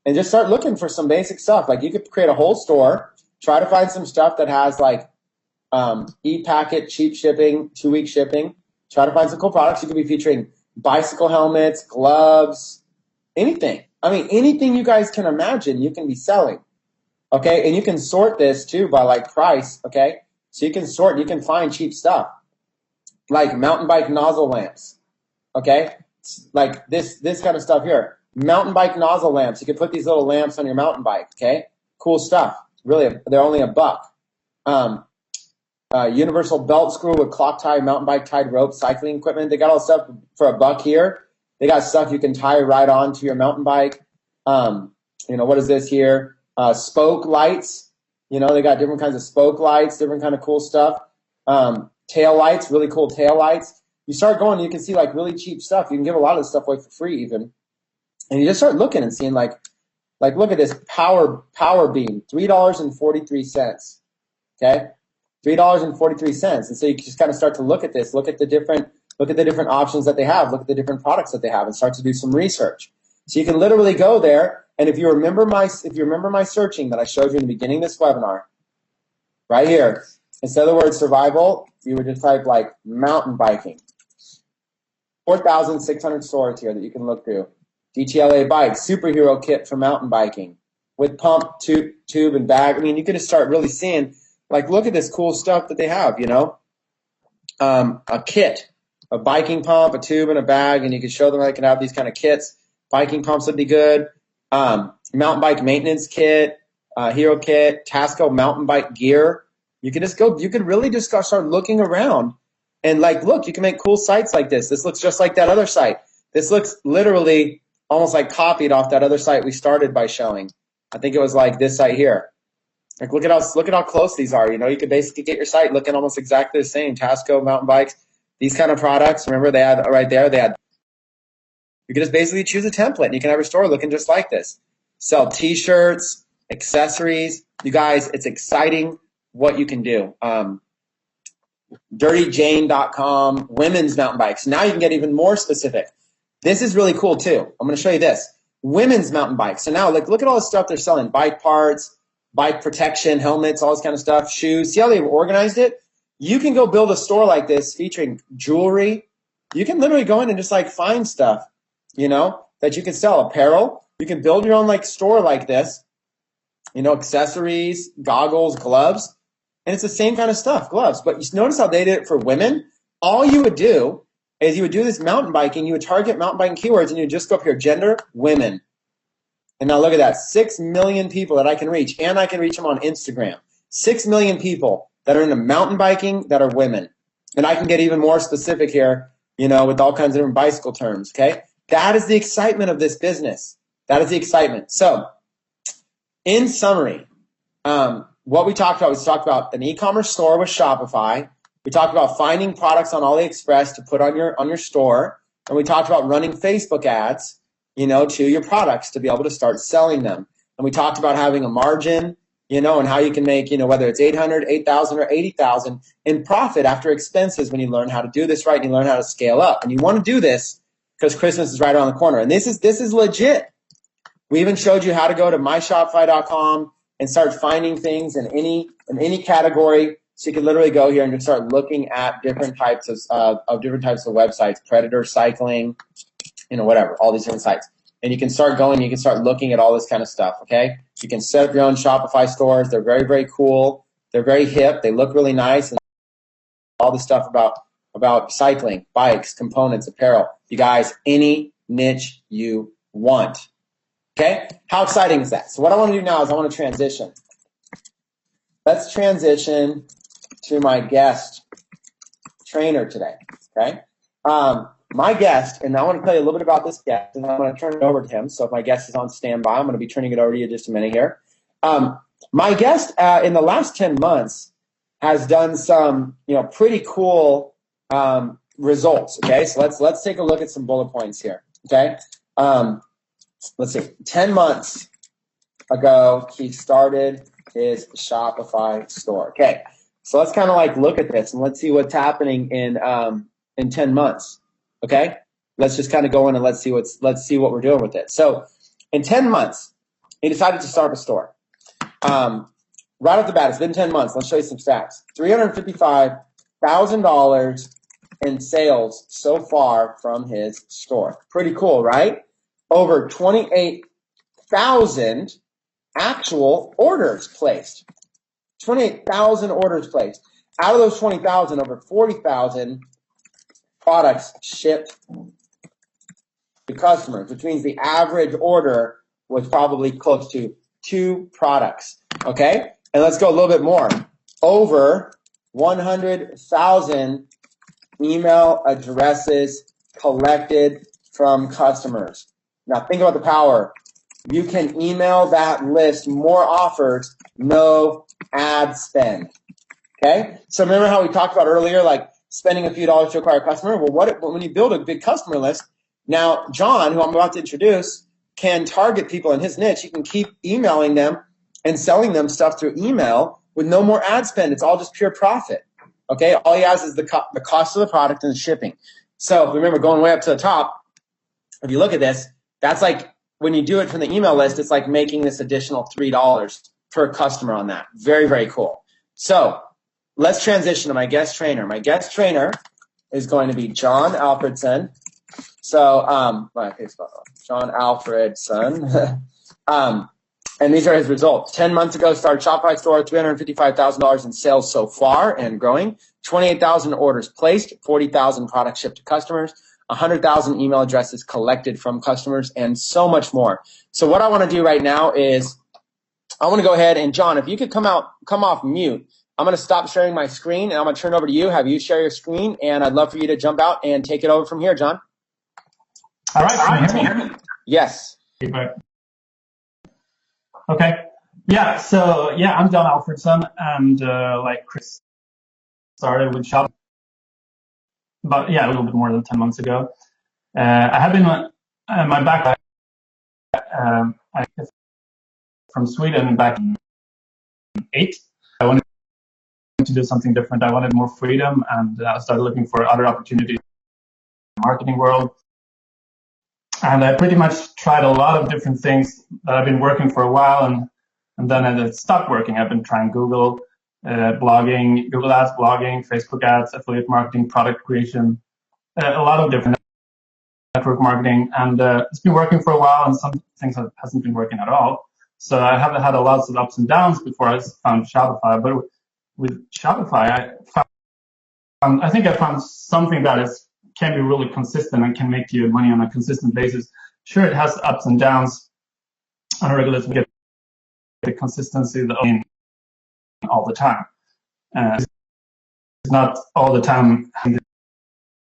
And just start looking for some basic stuff. You could create a whole store, try to find some stuff that has e-packet, cheap shipping, 2-week shipping. Try to find some cool products. You could be featuring bicycle helmets, gloves, anything. Anything you guys can imagine, you can be selling. Okay, and you can sort this too by price. Okay, so you can sort, you can find cheap stuff like mountain bike nozzle lamps. Okay, this kind of stuff here. Mountain bike nozzle lamps. You can put these little lamps on your mountain bike. Okay, cool stuff. Really, they're only $1. Universal belt screw with clock tie, mountain bike tied rope, cycling equipment. They got all stuff for $1 here. They got stuff you can tie right on to your mountain bike. What is this here? Spoke lights. They got different kinds of spoke lights, different kind of cool stuff. Tail lights, really cool tail lights. You start going, you can see really cheap stuff. You can give a lot of this stuff away for free even. And you just start looking and seeing look at this power beam, $3.43. Okay? $3.43. And so you just kind of start to look at this, look at the different options that they have, look at the different products that they have, and start to do some research. So you can literally go there, and if you remember my searching that I showed you in the beginning of this webinar, right here, instead of the word survival, you would just type mountain biking. 4,600 stores here that you can look through. DTLA bikes, superhero kit for mountain biking with pump, tube, and bag. You can just start really seeing, look at this cool stuff that they have, a kit, a biking pump, a tube, and a bag, and you can show them how they can have these kind of kits. Biking pumps would be good. Mountain bike maintenance kit, hero kit, Tasco mountain bike gear. You can really just start looking around and look, you can make cool sites like this. This looks just like that other site. This looks literally almost copied off that other site we started by showing. I think it was this site here. Look at how close these are. You could basically get your site looking almost exactly the same. Tasco mountain bikes, these kind of products. Remember they had right there. You can just basically choose a template, and you can have your store looking just like this. Sell T-shirts, accessories. You guys, it's exciting what you can do. DirtyJane.com, women's mountain bikes. Now you can get even more specific. This is really cool too. I'm going to show you this. Women's mountain bikes. So now look at all the stuff they're selling. Bike parts, bike protection, helmets, all this kind of stuff, shoes. See how they've organized it? You can go build a store like this featuring jewelry. You can literally go in and just find stuff, that you can sell. Apparel. You can build your own store like this. Accessories, goggles, gloves. And it's the same kind of stuff, gloves. But you notice how they did it for women? All you would do is you would do this mountain biking. You would target mountain biking keywords, and you would just go up here, gender, women. And now look at that, 6 million people that I can reach, and I can reach them on Instagram. 6 million people that are into mountain biking that are women. And I can get even more specific here, with all kinds of different bicycle terms, okay? That is the excitement of this business. That is the excitement. So, in summary, what we talked about an e-commerce store with Shopify. We talked about finding products on AliExpress to put on your store. And we talked about running Facebook ads, to your products to be able to start selling them. And we talked about having a margin, and how you can make, whether it's 800, 8,000, or 80,000 in profit after expenses when you learn how to do this right and you learn how to scale up. And you want to do this because Christmas is right around the corner. And this is legit. We even showed you how to go to myshopify.com and start finding things in any category. So you can literally go here and just start looking at different types of different types of websites, predator, cycling, whatever, all these different sites. And you can start going, you can start looking at all this kind of stuff, okay? You can set up your own Shopify stores. They're very, very cool. They're very hip. They look really nice. And all the stuff about cycling, bikes, components, apparel. You guys, any niche you want. Okay? How exciting is that? So what I want to do now is I want to transition. Let's transition to my guest trainer today, okay? My guest, and I want to tell you a little bit about this guest, and I'm going to turn it over to him. So if my guest is on standby, I'm going to be turning it over to you in just a minute here. My guest in the last 10 months has done some, pretty cool results, okay? So let's take a look at some bullet points here, okay? Let's see. 10 months ago, he started his Shopify store. Okay, so let's kind of look at this and let's see what's happening in 10 months. Okay, let's just kind of go in and let's see what we're doing with it. So, in 10 months, he decided to start a store. Right off the bat, it's been 10 months. Let's show you some stats. $355,000 in sales so far from his store. Pretty cool, right? Over 28,000 actual orders placed. 28,000 orders placed. Out of those 20,000, over 40,000 products shipped to customers, which means the average order was probably close to 2 products. Okay? And let's go a little bit more. Over 100,000 email addresses collected from customers. Now think about the power. You can email that list more offers, no ad spend. Okay? So remember how we talked about earlier, spending a few dollars to acquire a customer? Well, when you build a big customer list, now John, who I'm about to introduce, can target people in his niche. He can keep emailing them and selling them stuff through email with no more ad spend. It's all just pure profit. Okay? All he has is the cost of the product and the shipping. So remember, going way up to the top, if you look at this, that's when you do it from the email list, it's like making this additional $3 per customer on that. Very, very cool. So let's transition to my guest trainer. My guest trainer is going to be John Alfredson. So, John Alfredson. And these are his results. 10 months ago, started Shopify store, $355,000 in sales so far and growing. 28,000 orders placed, 40,000 products shipped to customers, 100,000 email addresses collected from customers, and so much more. So what I want to do right now is I want to go ahead and, John, if you could come off mute, I'm going to stop sharing my screen, and I'm going to turn it over to you, have you share your screen, and I'd love for you to jump out and take it over from here, John. All right. Can you hear me? Yes. Okay. Yeah. So I'm John Alfredson, and like Chris started with Shop, but a little bit more than 10 months ago. I have been my background I from Sweden back in 2008. I wanted to do something different. I wanted more freedom, and I started looking for other opportunities in the marketing world. And I pretty much tried a lot of different things that I've been working for a while, and then it stopped working. I've been trying Google, blogging, Google Ads, blogging, Facebook ads, affiliate marketing, product creation, a lot of different network marketing, and it's been working for a while, and some things hasn't been working at all. So I have had a lot of ups and downs before I found Shopify, but with Shopify, I think I found something that can be really consistent and can make you money on a consistent basis. Sure, it has ups and downs on a regular basis. Get the consistency all the time. It's not all the time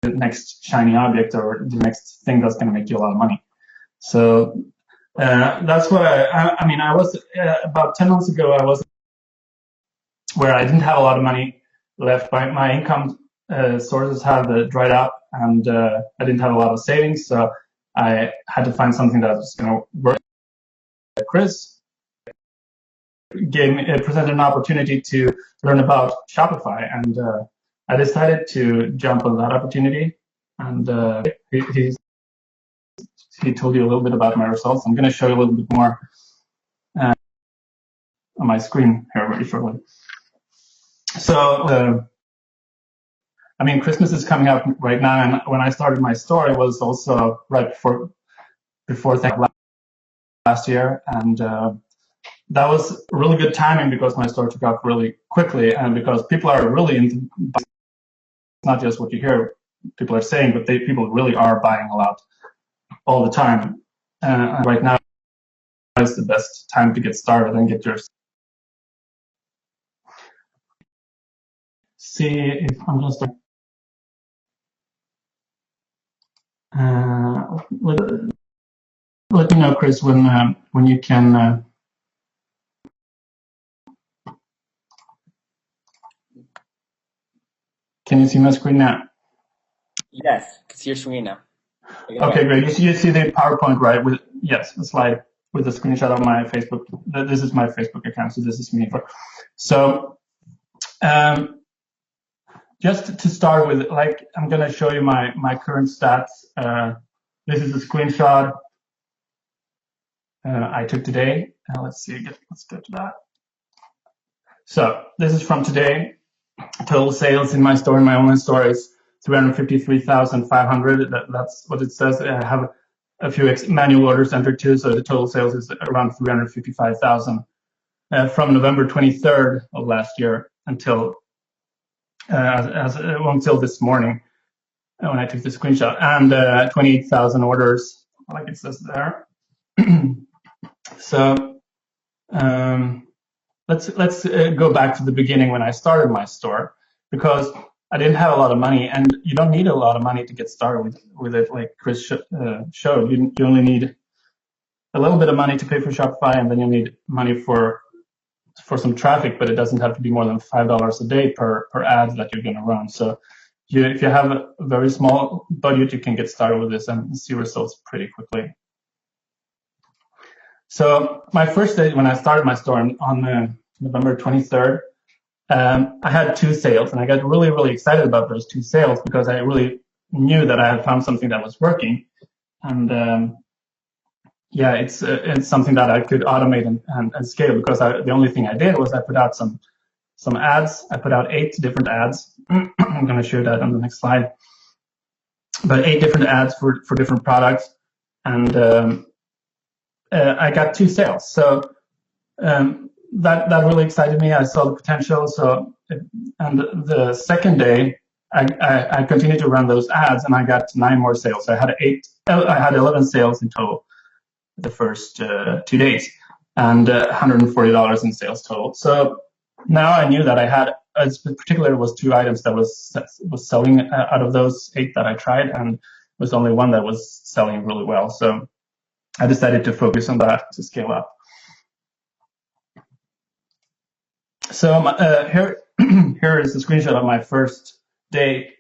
the next shiny object or the next thing that's going to make you a lot of money. So that's what I was about 10 months ago. I was where I didn't have a lot of money left. My income sources had dried up, and I didn't have a lot of savings. So I had to find something that was going to work. Chris presented an opportunity to learn about Shopify, and I decided to jump on that opportunity. And he told you a little bit about my results. I'm going to show you a little bit more on my screen here very shortly. So, Christmas is coming up right now, and when I started my store, it was also right before last year, and that was really good timing because my store took off really quickly, and because people are really into, it's not just what you hear people are saying, but people really are buying a lot all the time. Right now is the best time to get started and get yours. See if I'm just let me know, Chris, when you can. Can you see my screen now? Yes, I can see your screen now. Okay, great. You see the PowerPoint, right? Yes, the slide with a screenshot of my Facebook. This is my Facebook account, so this is me. So, just to start with, I'm going to show you my current stats. This is a screenshot I took today. Let's go to that. So this is from today. Total sales in my store, in my online store, is 353,500. That's what it says. I have a few manual orders entered too, so the total sales is around 355,000 from November 23rd of last year until this morning when I took the screenshot, and 28,000 orders, like it says there. So let's go back to the beginning when I started my store, because I didn't have a lot of money, and you don't need a lot of money to get started with it, like Chris showed. You only need a little bit of money to pay for Shopify, and then you need money for some traffic, but it doesn't have to be more than $5 a day per ad that you're going to run. So if you have a very small budget, you can get started with this and see results pretty quickly. So my first day when I started my store on November 23rd, I had 2 sales, and I got really, really excited about those 2 sales because I really knew that I had found something that was working. And it's something that I could automate and scale, because the only thing I did was I put out some ads. I put out 8 different ads. I'm going to show that on the next slide. But 8 different ads for different products, and I got 2 sales. So that really excited me. I saw the potential. So, and the second day, I continued to run those ads, and I got 9 more sales. So I had 11 sales in total the first 2 days, and $140 in sales total. So now I knew that I had, particularly, was 2 items that was selling out of those 8 that I tried, and was only 1 that was selling really well. So I decided to focus on that to scale up. So here is the screenshot of my first day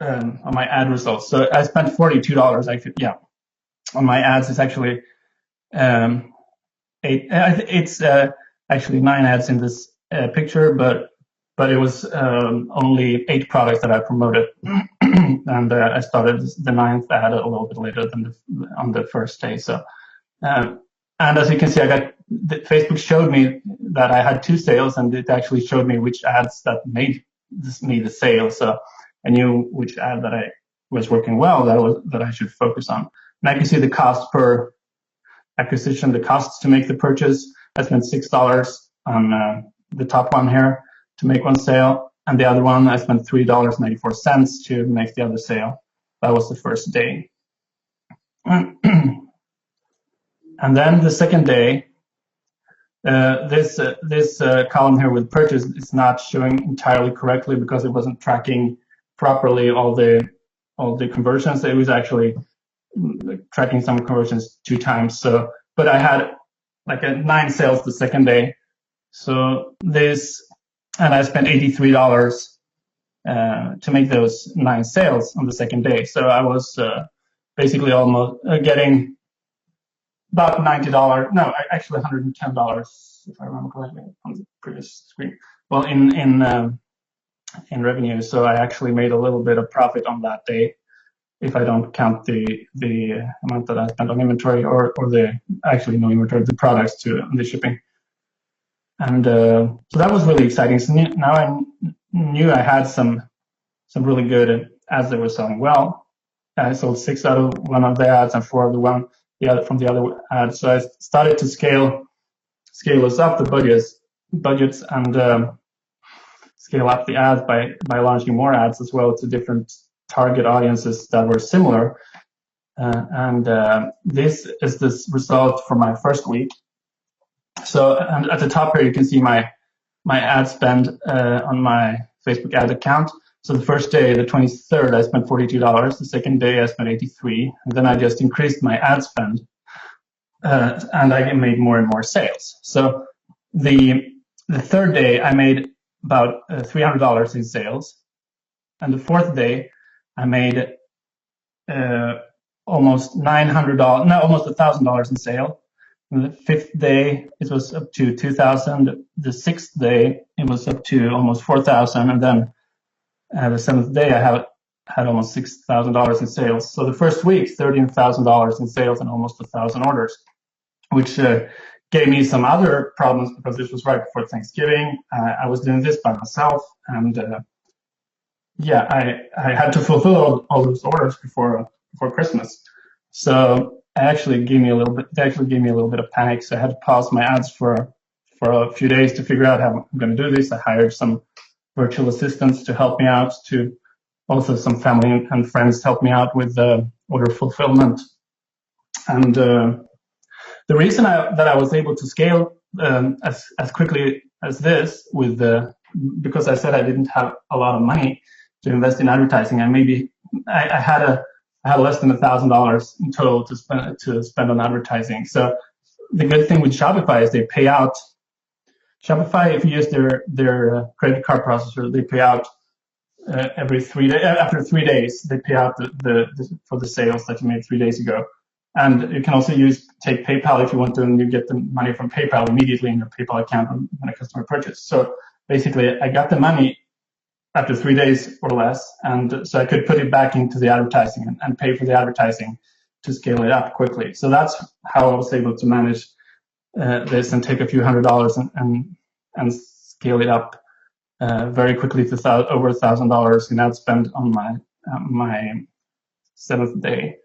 on my ad results. So I spent $42 on my ads. It's actually it's actually 9 ads in this picture, but it was only 8 products that I promoted, and I started the 9th ad a little bit later than on the first day. So. And as you can see, Facebook showed me that I had 2 sales, and it actually showed me which ads that made me the sale. So I knew which ad that I was working well that I should focus on. And I can see the cost per acquisition, the costs to make the purchase. I spent $6 on the top one here, to make one sale, and the other one I spent $3.94 to make the other sale. That was the first day. And then the second day, this column here with purchase is not showing entirely correctly because it wasn't tracking properly all the conversions. It was actually tracking some conversions 2 times. So, but I had like 9 sales the second day. So and I spent $83 to make those 9 sales on the second day. So I was basically almost getting about $90. No, actually $110, if I remember correctly, on the previous screen. Well, in revenue. So I actually made a little bit of profit on that day, if I don't count the amount that I spent on inventory or the actually no inventory, the products to the shipping. And so that was really exciting. So now I knew I had some really good ads that were selling well. I sold 6 out of one of the ads and 4 of the one from the other ads. So I started to scale us up the budgets and scale up the ads by launching more ads as well to different target audiences that were similar. This is this result for my first week. So and at the top here, you can see my ad spend on my Facebook ad account. So the first day, the 23rd, I spent $42. The second day, I spent $83. And then I just increased my ad spend, and I made more and more sales. So the third day, I made about $300 in sales. And the fourth day, I made almost $1,000 in sale. And the fifth day, it was up to $2,000. The sixth day, it was up to almost $4,000. And then the seventh day, I had almost $6,000 in sales. So the first week, $13,000 in sales and almost 1,000 orders, which gave me some other problems because this was right before Thanksgiving. I was doing this by myself, and I had to fulfill all those orders before Christmas. So it actually gave me a little bit of panic. So I had to pause my ads for a few days to figure out how I'm going to do this. I hired some virtual assistants to help me out, to also some family and friends to help me out with order fulfillment. And the reason that I was able to scale as quickly as this because I said I didn't have a lot of money to invest in advertising, and maybe I had less than $1,000 in total to spend on advertising. So the good thing with Shopify is they pay out. Shopify, if you use their credit card processor, they pay out every 3 days. After 3 days, they pay out for the sales that you made 3 days ago. And you can also take PayPal if you want to, and you get the money from PayPal immediately in your PayPal account when a customer purchases. So basically, I got the money after 3 days or less, and so I could put it back into the advertising and pay for the advertising to scale it up quickly. So that's how I was able to manage this and take a few $100s and scale it up very quickly to over $1,000 in ad spend on my 7th day.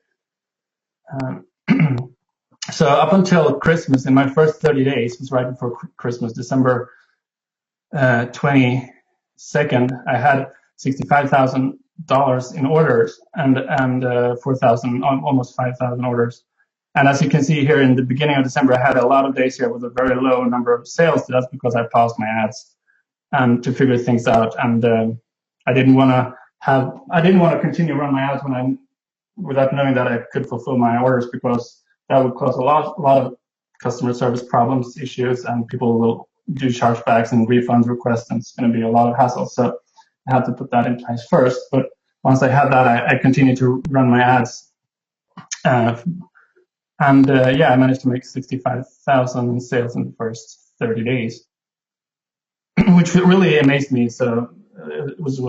So up until Christmas, in my first 30 days, it was right before Christmas, December 22nd, I had $65,000 in orders and 4,000, almost 5,000 orders. And as you can see here in the beginning of December, I had a lot of days here with a very low number of sales. That's because I paused my ads and to figure things out. And I didn't want to continue running my ads without knowing that I could fulfill my orders, because that would cause a lot of customer service problems, issues, and people will do chargebacks and refunds requests, and it's going to be a lot of hassle. So I had to put that in place first. But once I had that, I continued to run my ads. I managed to make 65,000 in sales in the first 30 days, which really amazed me. So I was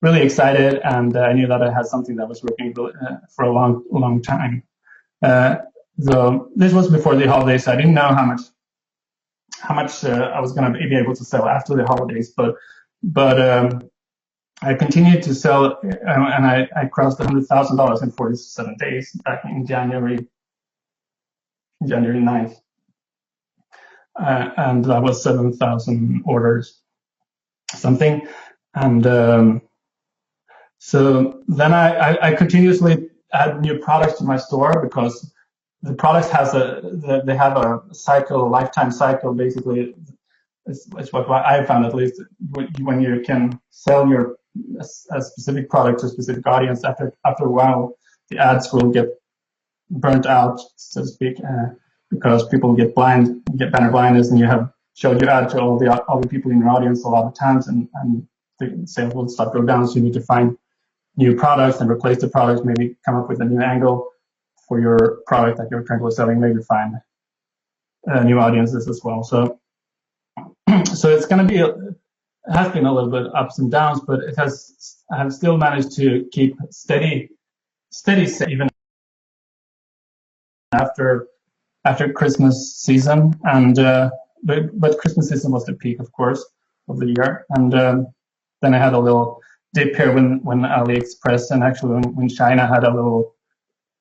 really excited, and I knew that I had something that was working for a long time. So this was before the holidays, so I didn't know how much I was going to be able to sell after the holidays, but I continued to sell, and I crossed $100,000 in 47 days back in January 9th. and that was 7,000 orders, something. And so then I continuously add new products to my store, because the products they have a cycle, lifetime cycle, basically. It's what I found, at least, when you can sell a specific product to a specific audience, after a while, the ads will get burnt out, so to speak, because people get banner blindness, and you have showed your ad to all the people in your audience a lot of times, and the sales will start to go down. So you need to find new products and replace the products, maybe come up with a new angle for your product that you're currently selling, maybe find new audiences as well. So it's going to be, it has been a little bit ups and downs, but I have still managed to keep steady even after Christmas season. And but Christmas season was the peak, of course, of the year. And then I had a little dip here when AliExpress, and actually when China had a little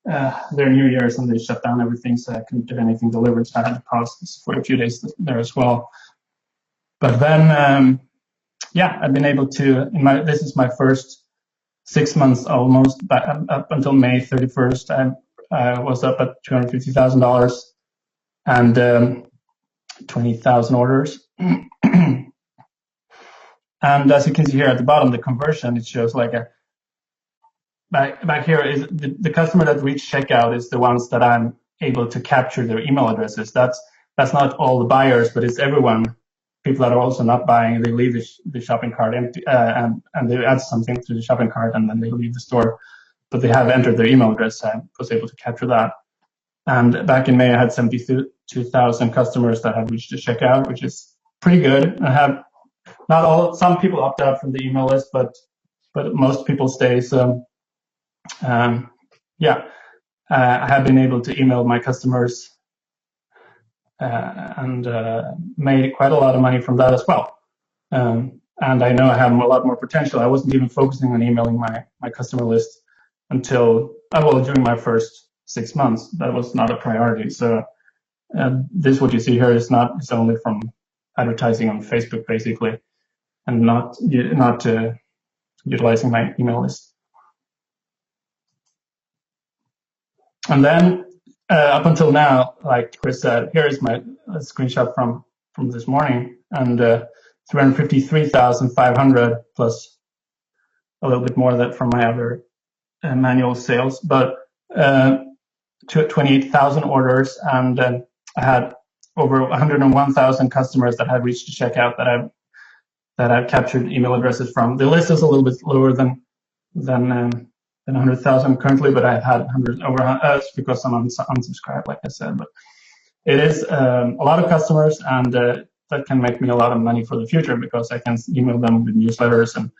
their New Year's, and they shut down everything, so I couldn't get anything delivered. So I had to pause for a few days there as well. But then, I've been able to. This is my first 6 months almost, but up until May 31st, I was up at $250,000 and 20,000 orders. And as you can see here at the bottom, the conversion, it shows like back here is the customer that reached checkout is the ones that I'm able to capture their email addresses. That's not all the buyers, but it's everyone. People that are also not buying, they leave the shopping cart empty, and they add something to the shopping cart, and then they leave the store, but they have entered their email address. So I was able to capture that. And back in May, I had 72,000 customers that have reached the checkout, which is pretty good. I have some people opt out from the email list, but most people stay. So I have been able to email my customers and made quite a lot of money from that as well. And I know I have a lot more potential. I wasn't even focusing on emailing my customer list until during my first 6 months. That was not a priority. So what you see here is only from advertising on Facebook, basically, and not utilizing my email list. And then up until now, like Chris said, here is my screenshot from this morning, and 353,500 plus a little bit more of that from my other manual sales, but 28,000 orders, and I had over 101,000 customers that had reached the checkout that I've captured email addresses from. The list is a little bit lower than 100,000 currently, but I've had hundreds over because I'm unsubscribed, like I said. But it is a lot of customers, and that can make me a lot of money for the future, because I can email them with newsletters and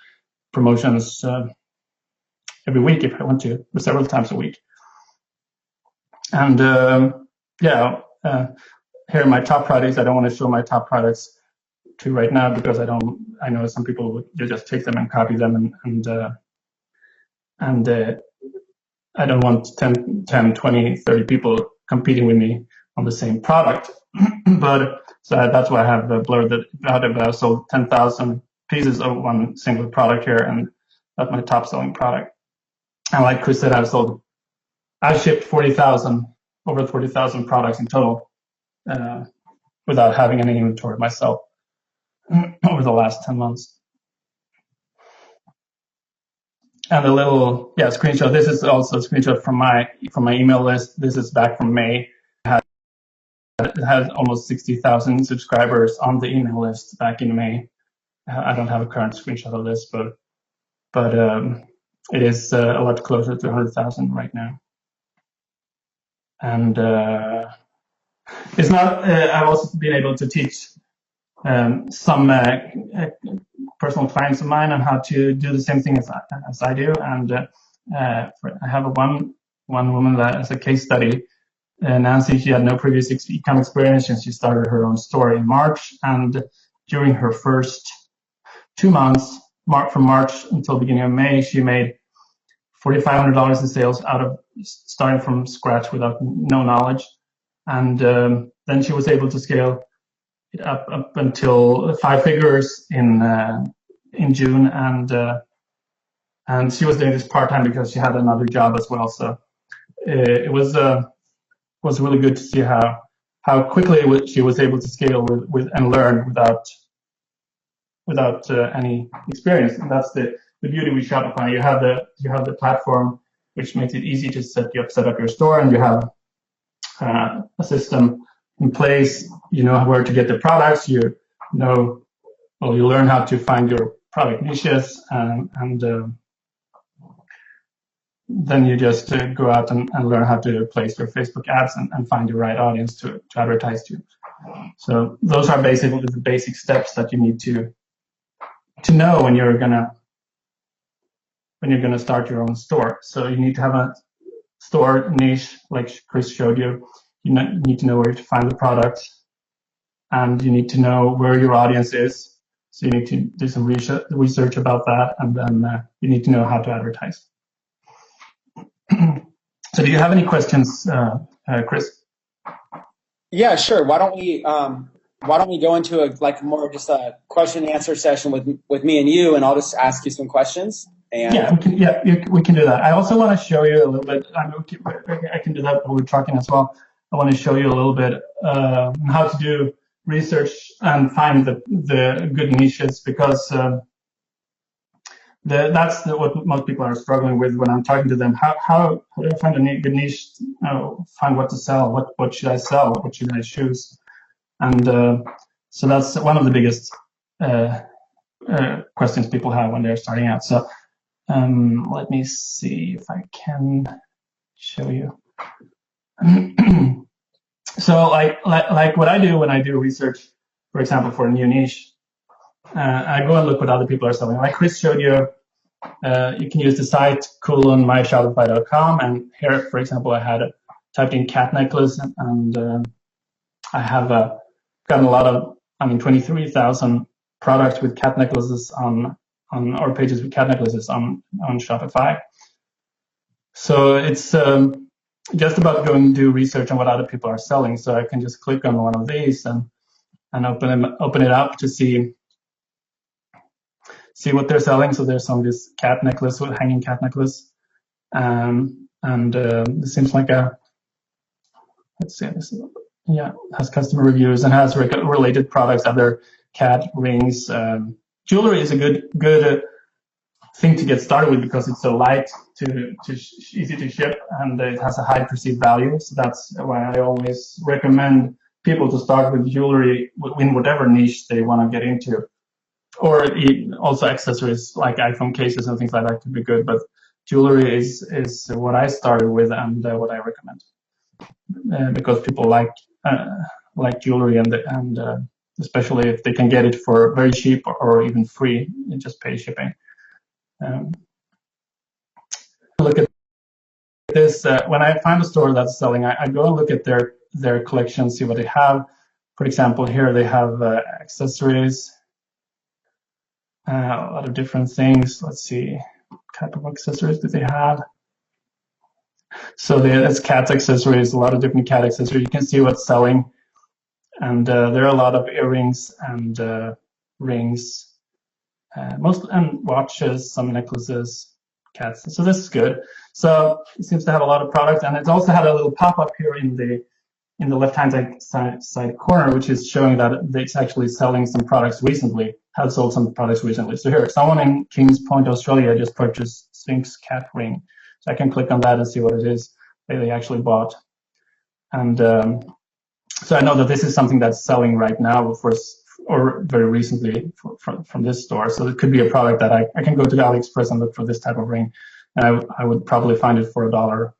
promotions every week if I want to, several times a week. And here are my top products. I don't want to show my top products to right now, because I know some people would just take them and copy them, and I don't want 10, 20, 30 people competing with me on the same product. But so that's why I have blurred it out. I've sold 10,000 pieces of one single product here, and that's my top selling product. And like Chris said, I've shipped over 40,000 products in total without having any inventory myself over the last 10 months. And a little screenshot. This is also a screenshot from my email list. This is back from May. It had almost 60,000 subscribers on the email list back in May. I don't have a current screenshot of this, but it is a lot closer to 100,000 right now. And it's not. I've also been able to teach some personal clients of mine on how to do the same thing as I do. And I have one woman that is a case study. Nancy, she had no previous e-com experience, and she started her own store in March. And during her first 2 months, from March until beginning of May, she made $4,500 in sales out of starting from scratch without no knowledge. And then she was able to scale it up until 5 figures in June, and she was doing this part-time because she had another job as well. So it was really good to see how quickly she was able to scale with and learn without any experience. And that's the beauty with Shopify. You have the platform, which makes it easy to set up your store, and you have a system in place. You know where to get the products. You learn how to find your product niches, and then you just go out and learn how to place your Facebook ads and find the right audience to advertise to. So those are basically the basic steps that you need to know when you're gonna start your own store. So you need to have a store niche, like Chris showed you. You need to know where to find the product, and you need to know where your audience is. So you need to do some research about that, and then you need to know how to advertise. So do you have any questions, Chris? Yeah, sure. Why don't we go into more of just a question and answer session with me and you, and I'll just ask you some questions. And we can do that. I also want to show you a little bit. I can do that while we're talking as well. I want to show you a little bit how to do research and find the good niches, because that's what most people are struggling with when I'm talking to them. How do I find a good niche? Find what to sell. What should I sell? What should I choose? And so that's one of the biggest questions people have when they're starting out. So let me see if I can show you. So like what I do when I do research, for example, for a new niche, I go and look what other people are selling. Like Chris showed you, you can use the site myshopify.com, and here, for example, I had typed in cat necklace, and I have gotten a lot of, 23,000 products with cat necklaces on or pages with cat necklaces on Shopify. So it's just about going and do research on what other people are selling. So I can just click on one of these and open it up to see what they're selling. So there's some of this cat necklace, with hanging cat necklace, and it seems like let's see, has customer reviews and has related products, other cat rings. Jewelry is a good thing to get started with because it's so light, easy to ship, and it has a high perceived value. So that's why I always recommend people to start with jewelry in whatever niche they want to get into. Or also accessories like iPhone cases and things like that could be good, but jewelry is what I started with and what I recommend, because people like jewelry, and especially if they can get it for very cheap or even free, you just pay shipping. Look at this. When I find a store that's selling, I go and look at their collection, see what they have. For example, here they have accessories, a lot of different things. Let's see, what type of accessories do they have? So there's cat accessories, a lot of different cat accessories. You can see what's selling, and there are a lot of earrings and rings, and watches, some necklaces, cats. So this is good. So it seems to have a lot of products, and it's also had a little pop-up here in the left-hand side corner, which is showing that it's actually selling some products recently, has sold some products recently. So here, someone in Kings Point, Australia just purchased Sphinx cat ring. So I can click on that and see what it is that they actually bought. And so I know that this is something that's selling right now or very recently from this store. So it could be a product that I can go to AliExpress and look for this type of ring, and I would probably find it for $1.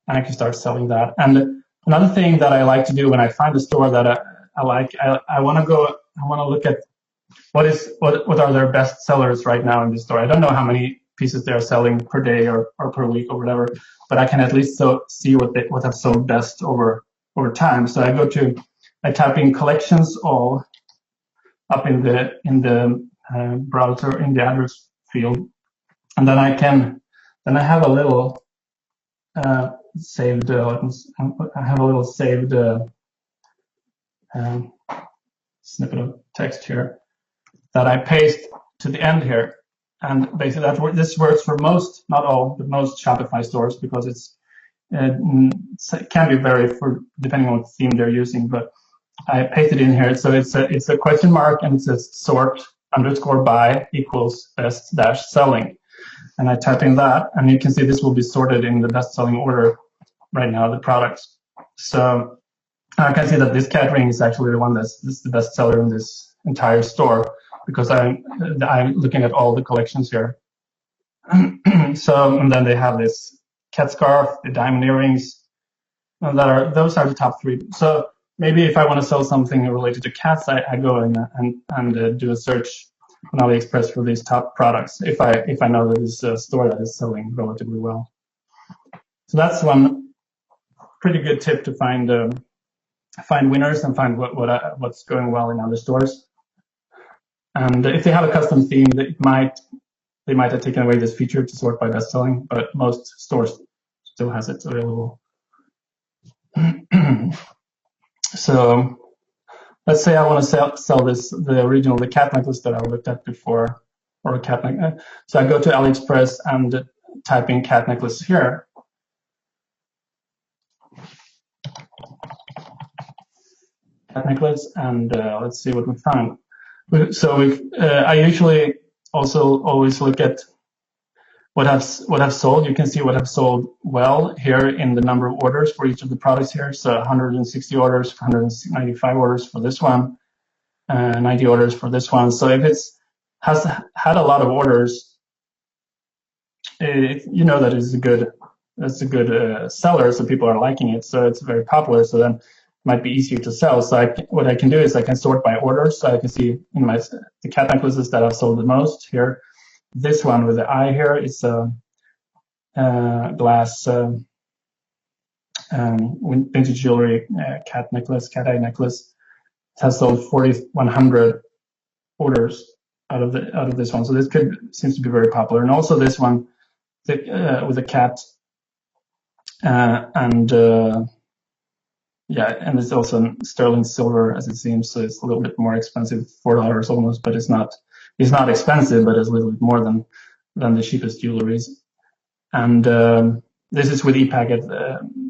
I can start selling that. And another thing that I like to do when I find a store that I like, I want to look at what are their best sellers right now in the store. I don't know how many pieces they're selling per day or per week or whatever, but I can at least see what have sold best over time. So I type in collections all up in the browser in the address field, and then I have a little saved. I have a little saved snippet of text here that I paste to the end here. And basically this works for most, not all, but most Shopify stores, because it can be varied for depending on what theme they're using. But I pasted in here, so it's a question mark, and it says sort underscore by equals best dash selling. And I type in that, and you can see this will be sorted in the best selling order right now, the products. So I can see that this cat ring is actually the one that's the best seller in this entire store, because I'm looking at all the collections here. So, and then they have this cat scarf, the diamond earrings, and those are the top three. So maybe if I want to sell something related to cats, I go in and do a search on AliExpress for these top products, if I know that it's a store that is selling relatively well. So that's one pretty good tip to find winners and find what's going well in other stores. And if they have a custom theme, they might have taken away this feature to sort by best selling, but most stores still has it available. So let's say I want to sell the cat necklace that I looked at before, or a cat necklace. So I go to AliExpress and type in cat necklace here. Cat necklace, and let's see what we found. So I usually also always look at what have sold. You can see what have sold well here in the number of orders for each of the products here. So 160 orders, 195 orders for this one, 90 orders for this one. So if has had a lot of orders, you know that it's a good seller. So people are liking it. So it's very popular. So then it might be easier to sell. So what I can do is I can sort by orders. So I can see in the cat necklaces that have sold the most here. This one with the eye here is a glass vintage jewelry cat eye necklace. It has sold 4,100 orders out of this one. So this seems to be very popular. And also this one with a cat and it's also sterling silver, as it seems. So it's a little bit more expensive, $4 almost, but it's not expensive, but it's a little bit more than the cheapest jewelries. And this is with ePacket,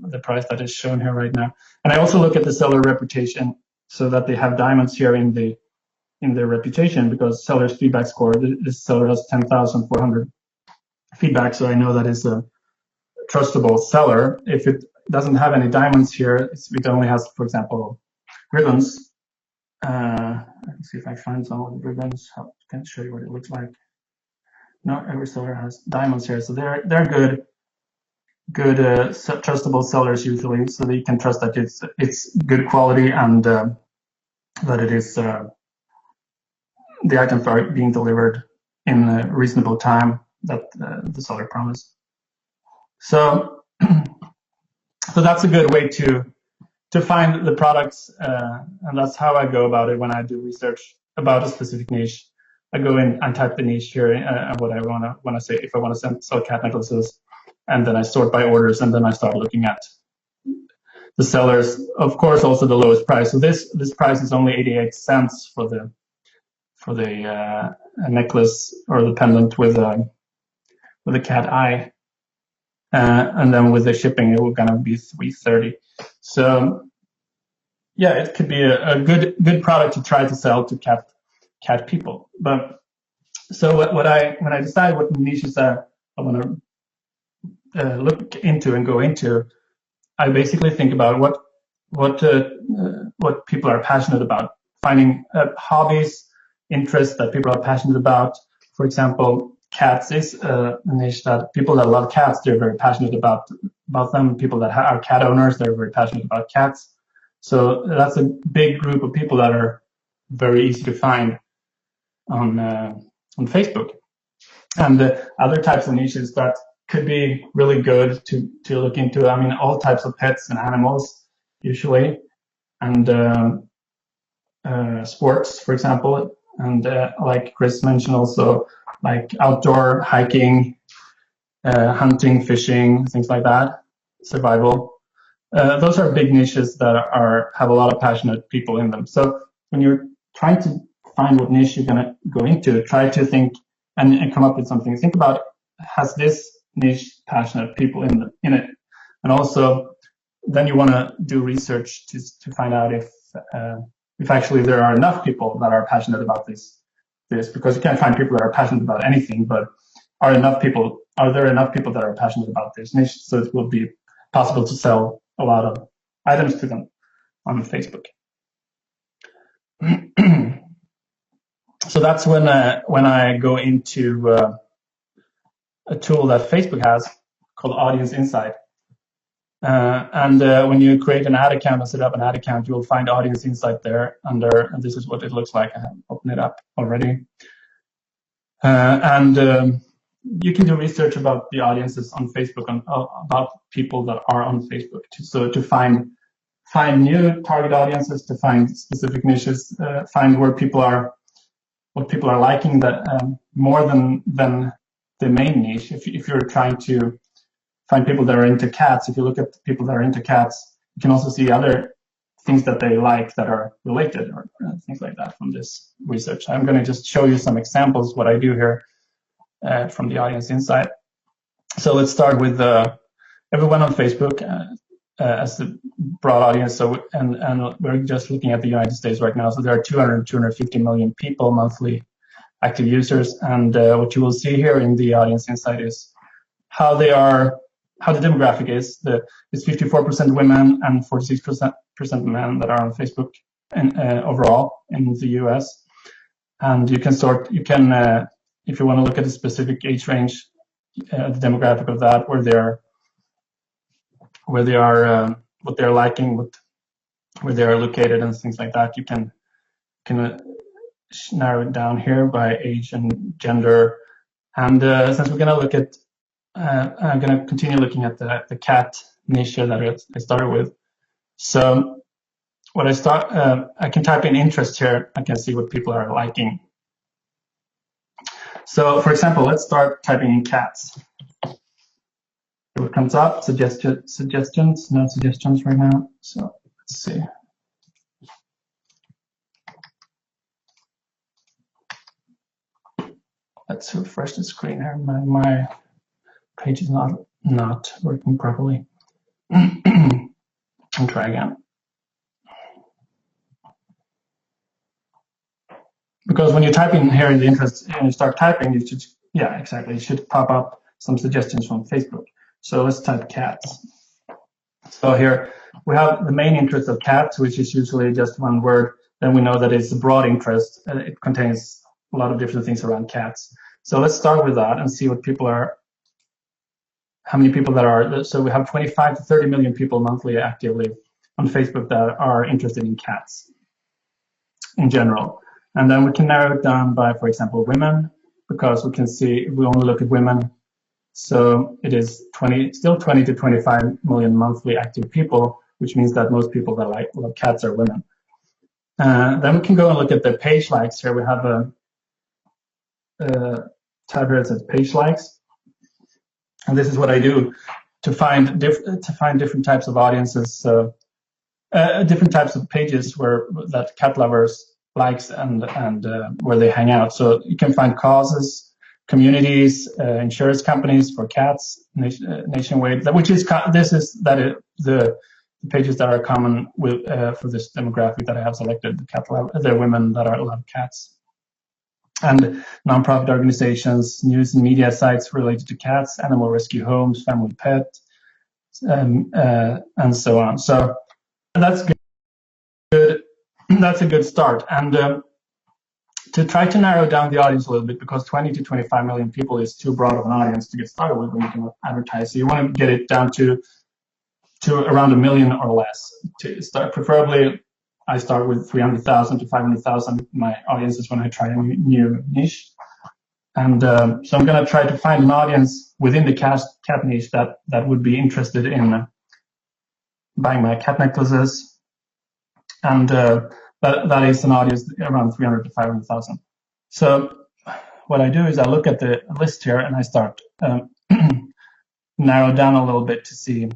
the price that is shown here right now. And I also look at the seller reputation, so that they have diamonds here in their reputation, because seller's feedback score, this seller has 10,400 feedback, so I know that is a trustable seller. If it doesn't have any diamonds here, it only has, for example, ribbons. Let's see if I find some of the ribbons. I can show you what it looks like. Not every seller has diamonds here, so they're good trustable sellers usually, so that you can trust that it's good quality, and that it is the items are being delivered in a reasonable time that the seller promised. So that's a good way to find the products, and that's how I go about it when I do research about a specific niche. I go in and type the niche here, and what I want to say, if I want to sell cat necklaces, and then I sort by orders, and then I start looking at the sellers. Of course, also the lowest price. So this price is only 88 cents for the necklace or the pendant with a cat eye, and then with the shipping, it will gonna be $3.30. So yeah, it could be a good product to try to sell to cat people. But so when I decide what niches I want to look into and go into, I basically think about what people are passionate about, finding hobbies, interests that people are passionate about. For example, cats is a niche that people that love cats, they're very passionate about them. People that are cat owners, they're very passionate about cats. So that's a big group of people that are very easy to find on Facebook. And other types of niches that could be really good to look into. I mean, all types of pets and animals usually, and sports, for example, and like Chris mentioned, also like outdoor hiking, hunting, fishing, things like that, survival. those are big niches that have a lot of passionate people in them. So when you're trying to find what niche you're going to go into, try to think and come up with something. Think about, has this niche passionate people in it? And also, then you want to do research to find out if actually there are enough people that are passionate about this, because you can't find people that are passionate about anything, but are there enough people that are passionate about this niche, so it will be possible to sell a lot of items to them on Facebook. So that's when I go into a tool that Facebook has called Audience Insight. And when you create an ad account and set up an ad account, you will find Audience Insight there under, and this is what it looks like. I have opened it up already. And you can do research about the audiences on Facebook, about people that are on Facebook. So to find new target audiences, to find specific niches, find where people are, what people are liking that more than the main niche. If you're trying to find people that are into cats, if you look at people that are into cats, you can also see other things that they like that are related, or things like that from this research. I'm going to just show you some examples what I do here from the Audience Insight. So let's start with everyone on Facebook as the broad audience. So and we're just looking at the United States right now. So there are 250 million people, monthly active users, and what you will see here in the Audience Insight is how the demographic is. It's 54% women and 46% men that are on Facebook, and overall in the US. And you can if you want to look at a specific age range, the demographic of that, where they are, what they're liking, where they are located, and things like that. You can narrow it down here by age and gender. And since we're going to look at, I'm going to continue looking at the cat niche that I started with. So what I can type in interest here. I can see what people are liking. So for example, let's start typing in cats. What comes up? Suggestions, no suggestions right now. So let's see. Let's refresh the screen here. My page is not working properly. And try again. Because when you type in here in the interest and you start typing, you should pop up some suggestions from Facebook. So let's type cats. So here we have the main interest of cats, which is usually just one word. Then we know that it's a broad interest. It contains a lot of different things around cats. So let's start with that and see what how many people that are. So we have 25 to 30 million people monthly actively on Facebook that are interested in cats in general. And then we can narrow it down by, for example, women, because we can see if we only look at women. So it is still 20 to 25 million monthly active people, which means that most people that love cats are women. Then we can go and look at the page likes. Here we have a tab here that says page likes, and this is what I do to find different types of audiences, different types of pages that cat lovers likes and where they hang out. So you can find causes, communities, insurance companies for cats nationwide. The pages that are common with for this demographic that I have selected. The women that love cats, and nonprofit organizations, news and media sites related to cats, animal rescue homes, family pet, and so on. So that's good. That's a good start. And to try to narrow down the audience a little bit, because 20 to 25 million people is too broad of an audience to get started with when you can advertise. So you want to get it down to around 1 million or less to start. Preferably, I start with 300,000 to 500,000 my audiences when I try a new niche. And so I'm going to try to find an audience within the cat niche that would be interested in buying my cat necklaces. And that is an audience around 300 to 500,000. So what I do is I look at the list here and I start narrow down a little bit to see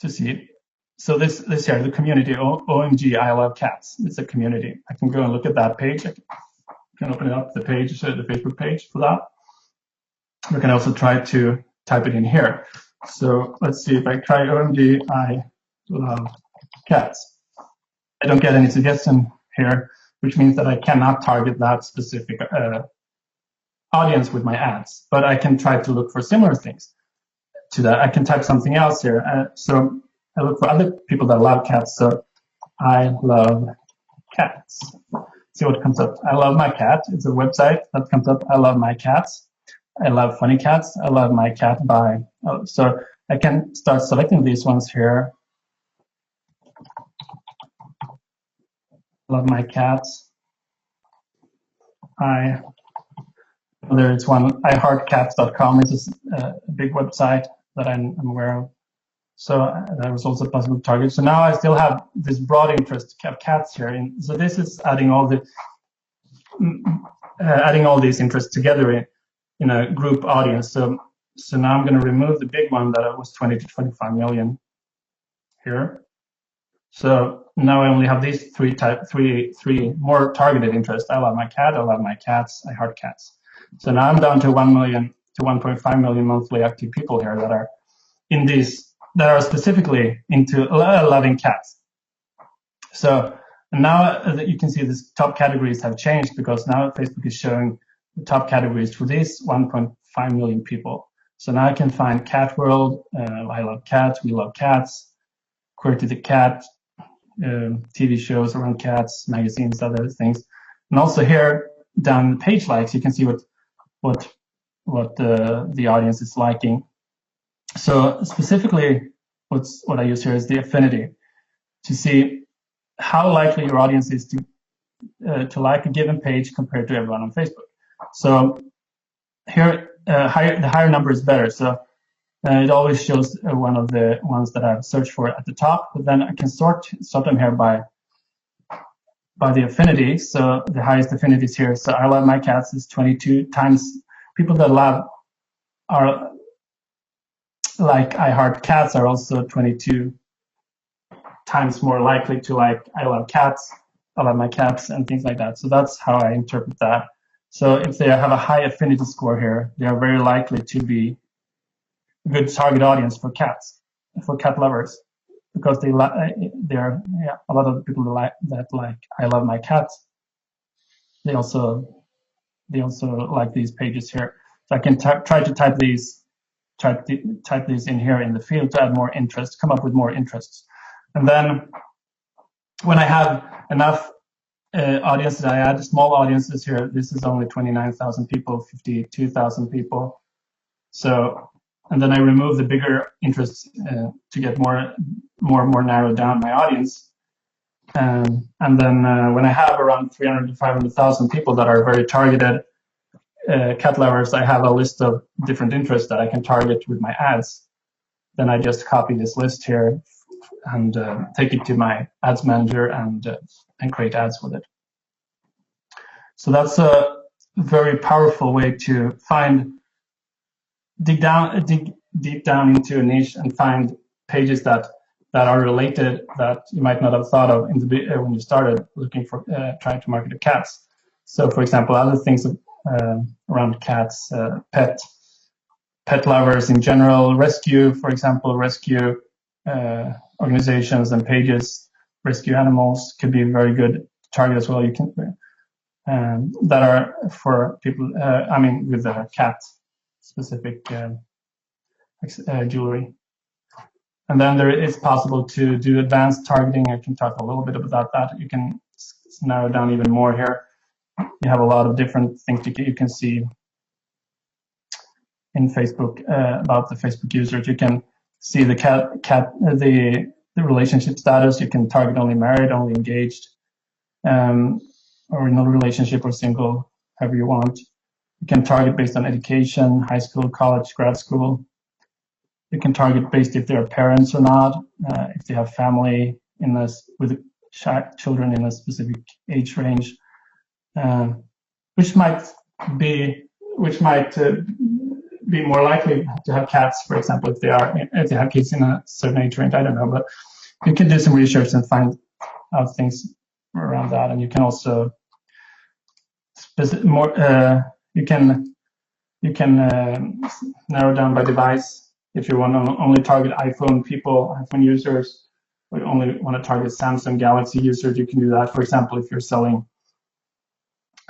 to see. So this here, the community, OMG, I love cats. It's a community. I can go and look at that page. I can open it up, the page, the Facebook page for that. We can also try to type it in here. So let's see if I try OMG, I love cats. I don't get any suggestion here, which means that I cannot target that specific audience with my ads, but I can try to look for similar things to that. I can type something else here. So I look for other people that love cats. So I love cats. See what comes up. I love my cat. It's a website that comes up. I love my cats. I love funny cats. I love my cat by. So I can start selecting these ones here. Love my cats. There is one, iheartcats.com is a big website that I'm aware of. So that was also possible to target. So now I still have this broad interest of cats here. And so this is adding all these interests together in a group audience. So now I'm going to remove the big one that was 20 to 25 million here. So now I only have these three more targeted interests. I love my cat, I love my cats, I heart cats. So now I'm down to 1 million to 1.5 million monthly active people here that are in these, that are specifically into loving cats. So now you can see these top categories have changed because now Facebook is showing the top categories for these 1.5 million people. So now I can find Cat World, I love cats, we love cats, Quirky the Cat, TV shows around cats, magazines, other things. And also here down page likes, you can see what the audience is liking. So specifically, what I use here is the affinity to see how likely your audience is to like a given page compared to everyone on Facebook. So here, the higher number is better. So it always shows one of the ones that I've searched for at the top, but then I can sort them here by the affinity. So the highest affinity is here. So I love my cats is 22 times. People that love are like I heart cats are also 22 times more likely to like I love cats, I love my cats, and things like that. So that's how I interpret that. So if they have a high affinity score here, they are very likely to be a good target audience for cats, for cat lovers, because there are a lot of people that like I love my cats. They also like these pages here. So I can try to type these in here in the field to add more interest, come up with more interests. And then when I have enough audiences, I add small audiences here. This is only 29,000 people, 52,000 people. So, and then I remove the bigger interests to get more narrowed down my audience. And then when I have around 300 to 500,000 people that are very targeted cat lovers, I have a list of different interests that I can target with my ads. Then I just copy this list here and take it to my ads manager and create ads with it. So that's a very powerful way to dig deep down into a niche and find pages that are related that you might not have thought of when you started looking for trying to market to cats. So, for example, other things around cats, pet lovers in general, rescue, for example, rescue organizations and pages, rescue animals could be a very good target as well. You can that are for people. With a cat specific jewelry. And then it's possible to do advanced targeting. I can talk a little bit about that. You can narrow down even more here. You have a lot of different things you can see in Facebook about the Facebook users. You can see the the relationship status. You can target only married, only engaged, or in a relationship or single, however you want. You can target based on education, high school, college, grad school. You can target based if they're parents or not, if they have family with children in a specific age range, which might be be more likely to have cats, for example, if they have kids in a certain age range. I don't know, but you can do some research and find out things around that, and you can also you can narrow down by device if you want to only target iPhone users, or you only want to target Samsung Galaxy users. You can do that. For example, if you're selling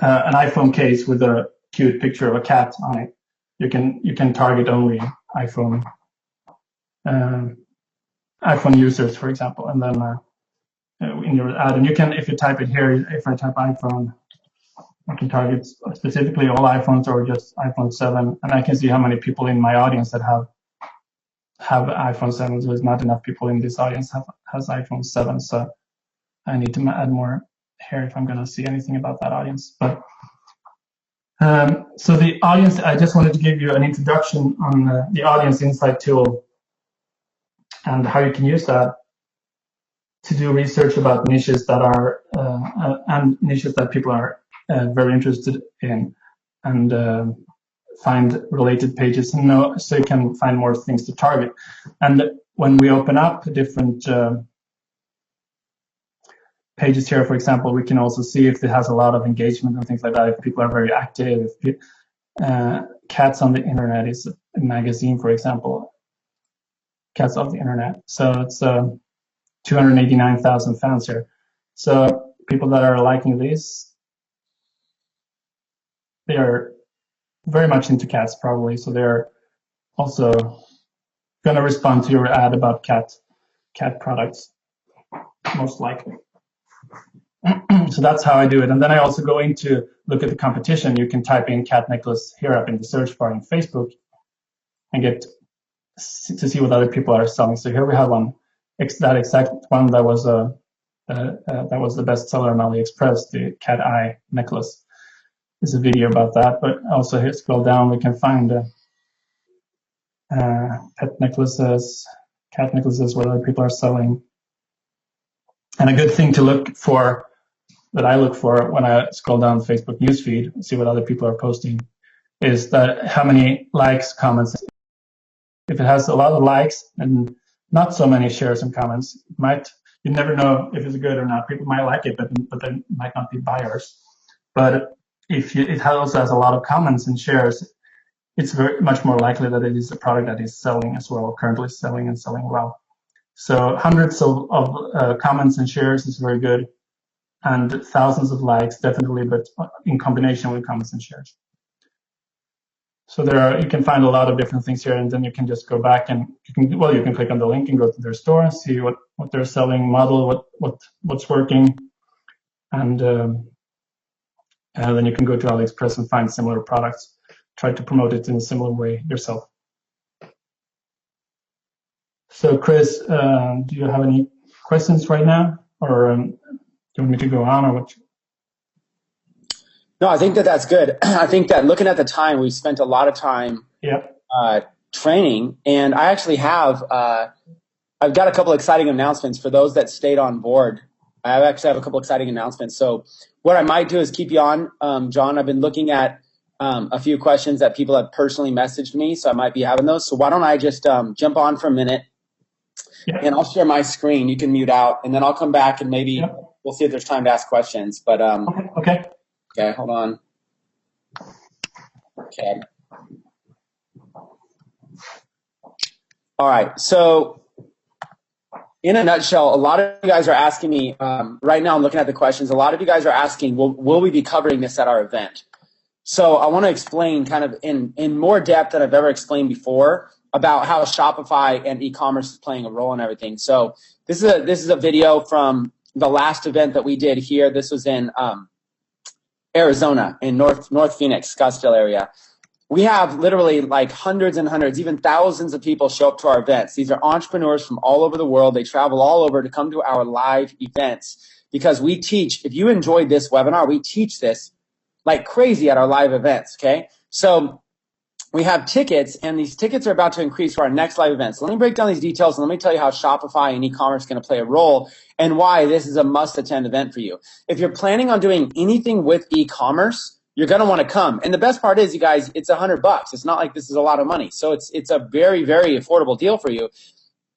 an iPhone case with a cute picture of a cat on it, you can target only iPhone users, for example, and then in your ad, and you can, if you type it here, if I type iPhone, I can target specifically all iPhones or just iPhone 7, and I can see how many people in my audience that have iPhone 7. So there's not enough people in this audience has iPhone 7, so I need to add more here if I'm going to see anything about that audience. But so the audience, I just wanted to give you an introduction on the Audience Insight tool and how you can use that to do research about niches that are and niches that people are very interested in, and find related pages, and so you can find more things to target. And when we open up different pages here, for example, we can also see if it has a lot of engagement and things like that, if people are very active. If Cats on the Internet is a magazine, for example, Cats of the Internet. So it's 289,000 fans here. So people that are liking this, they are very much into cats probably. So they're also going to respond to your ad about cat products, most likely. So that's how I do it. And then I also go into look at the competition. You can type in cat necklace here up in the search bar in Facebook and get to see what other people are selling. So here we have one, that exact one that was the best seller on AliExpress, the cat eye necklace. There's a video about that, but also here, scroll down, we can find pet necklaces, cat necklaces, what other people are selling. And a good thing to look for, that I look for when I scroll down the Facebook newsfeed and see what other people are posting, is that how many likes, comments. If it has a lot of likes and not so many shares and comments, you never know if it's good or not. People might like it, but they might not be buyers. But if it also has a lot of comments and shares, it's very much more likely that it is a product that is selling as well, currently selling and selling well. So hundreds of comments and shares is very good, and thousands of likes definitely, but in combination with comments and shares. So you can find a lot of different things here, and then you can just go back and you can click on the link and go to their store and see what they're selling, model what's working, and then you can go to AliExpress and find similar products. Try to promote it in a similar way yourself. So Chris, do you have any questions right now, or do you want me to go on, or what? No, I think that's good. I think that looking at the time, we've spent a lot of time training, and I actually have I've got a couple exciting announcements for those that stayed on board. I actually have a couple exciting announcements. So what I might do is keep you on, John. I've been looking at a few questions that people have personally messaged me, so I might be having those. So why don't I just jump on for a minute, and I'll share my screen. You can mute out, and then I'll come back and maybe we'll see if there's time to ask questions. But Okay, hold on. Okay. All right. So in a nutshell, a lot of you guys are asking me right now. I'm looking at the questions. A lot of you guys are asking, will we be covering this at our event? So I want to explain kind of in more depth than I've ever explained before about how Shopify and e-commerce is playing a role in everything. So this is a video from the last event that we did here. This was in Arizona, in North Phoenix, Scottsdale area. We have literally like hundreds and hundreds, even thousands of people show up to our events. These are entrepreneurs from all over the world. They travel all over to come to our live events because we teach. If you enjoyed this webinar, we teach this like crazy at our live events, okay? So we have tickets, and these tickets are about to increase for our next live event. So let me break down these details, and let me tell you how Shopify and e-commerce is going to play a role and why this is a must-attend event for you. If you're planning on doing anything with e-commerce, you're going to want to come. And the best part is, you guys, it's $100. It's not like this is a lot of money. So it's a very, very affordable deal for you.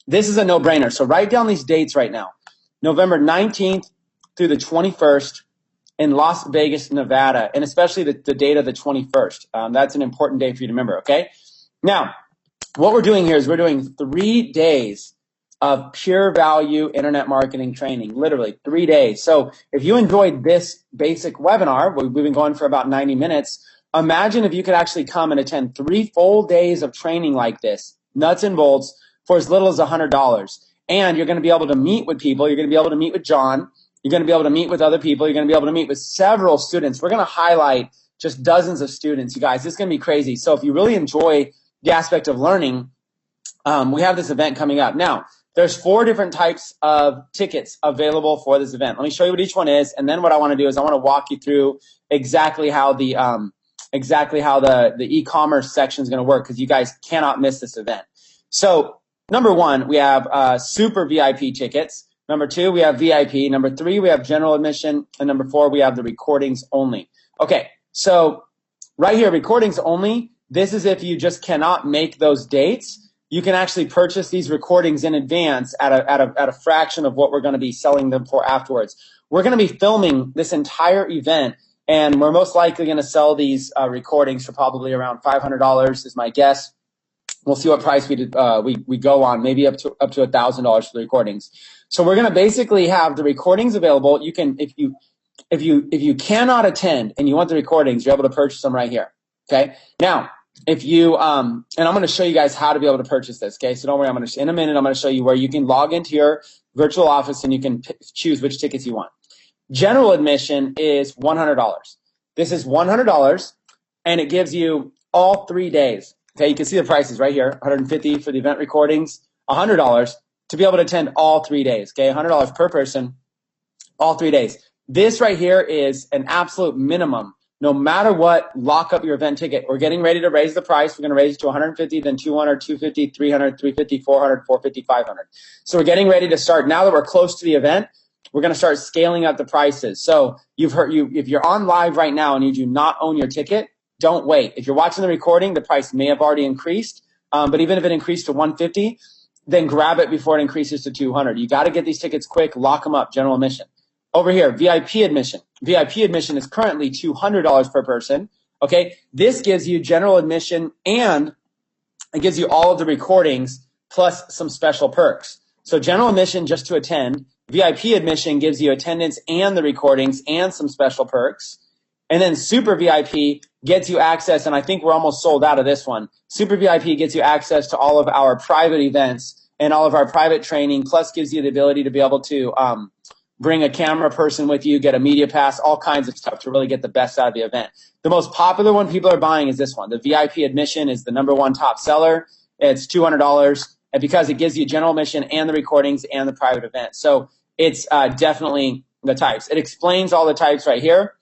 This is a no-brainer. So write down these dates right now. November 19th through the 21st in Las Vegas, Nevada, and especially the date of the 21st. That's an important day for you to remember, okay? Now, what we're doing here is we're doing 3 days of pure value internet marketing training, literally 3 days. So if you enjoyed this basic webinar, we've been going for about 90 minutes, imagine if you could actually come and attend 3 full days of training like this, nuts and bolts, for as little as $100. And you're going to be able to meet with people. You're going to be able to meet with John. You're going to be able to meet with other people. You're going to be able to meet with several students. We're going to highlight just dozens of students, you guys. This is going to be crazy. So if you really enjoy the aspect of learning, we have this event coming up. Now, there's 4 different types of tickets available for this event. Let me show you what each one is, and then what I want to do is I want to walk you through exactly how the e-commerce section is going to work, because you guys cannot miss this event. So number 1, we have super VIP tickets. Number 2, we have VIP. Number 3, we have general admission. And number 4, we have the recordings only. Okay, so right here, recordings only. This is if you just cannot make those dates. You can actually purchase these recordings in advance at a fraction of what we're going to be selling them for afterwards. We're going to be filming this entire event, and we're most likely going to sell these recordings for probably around $500 is my guess. We'll see what price we go on, maybe up to $1,000 for the recordings. So we're going to basically have the recordings available. You can, if you cannot attend and you want the recordings, you're able to purchase them right here. Okay. Now, if you and I'm going to show you guys how to be able to purchase this. Okay. So don't worry. In a minute, I'm going to show you where you can log into your virtual office and you can choose which tickets you want. General admission is $100. This is $100, and it gives you all 3 days. Okay, you can see the prices right here, $150 for the event recordings, $100 to be able to attend all 3 days. Okay, $100 per person, all 3 days. This right here is an absolute minimum. No matter what, lock up your event ticket. We're getting ready to raise the price. We're going to raise it to $150, then $200, $250, $300, $350, $400, $450, $500. So we're getting ready to start. Now that we're close to the event, we're going to start scaling up the prices. So if you're on live right now and you do not own your ticket, don't wait. If you're watching the recording, the price may have already increased. But even if it increased to $150, then grab it before it increases to $200. You got to get these tickets quick. Lock them up. General admission. Over here, VIP admission. VIP admission is currently $200 per person. Okay, this gives you general admission and it gives you all of the recordings plus some special perks. So general admission just to attend. VIP admission gives you attendance and the recordings and some special perks. And then Super VIP gets you access, and I think we're almost sold out of this one. Super VIP gets you access to all of our private events and all of our private training, plus gives you the ability to be able to bring a camera person with you, get a media pass, all kinds of stuff to really get the best out of the event. The most popular one people are buying is this one. The VIP admission is the #1 top seller. It's $200, and because it gives you general admission and the recordings and the private event. So it's definitely the types. It explains all the types right here.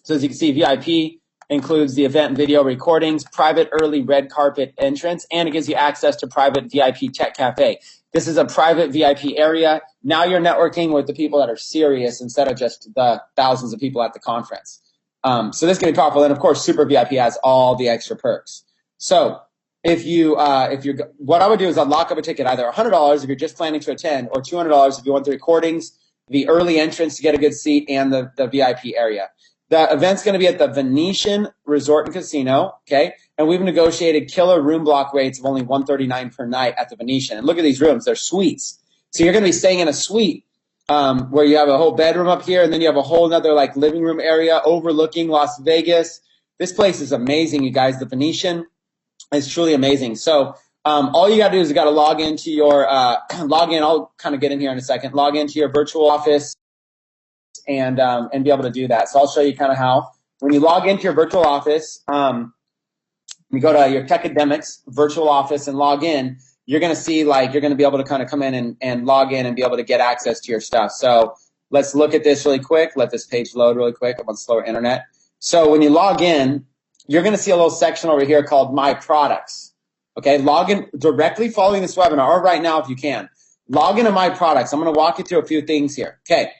So as you can see, VIP includes the event and video recordings, private early red carpet entrance, and it gives you access to private VIP tech cafe. This is a private VIP area. Now you're networking with the people that are serious instead of just the thousands of people at the conference. So this is going to be powerful. And of course, Super VIP has all the extra perks. So what I would do is I'd lock up a ticket, either $100 if you're just planning to attend, or $200 if you want the recordings, the early entrance to get a good seat, and the VIP area. The event's going to be at the Venetian Resort and Casino, okay? And we've negotiated killer room block rates of only $139 per night at the Venetian. And look at these rooms. They're suites. So you're going to be staying in a suite where you have a whole bedroom up here, and then you have a whole other like living room area overlooking Las Vegas. This place is amazing, you guys. The Venetian is truly amazing. So all you got to do is you got to log into your I'll kind of get in here in a second. Log into your virtual office and be able to do that. So I'll show you kind of how. When you log into your virtual office, you go to your Tecademics virtual office and log in, you're going to see like you're going to be able to kind of come in and log in and be able to get access to your stuff. So let's look at this really quick. Let this page load really quick. I'm on slower internet. So when you log in, you're going to see a little section over here called My Products. Okay, log in directly following this webinar, or right now if you can. Log into My Products. I'm going to walk you through a few things here. Okay.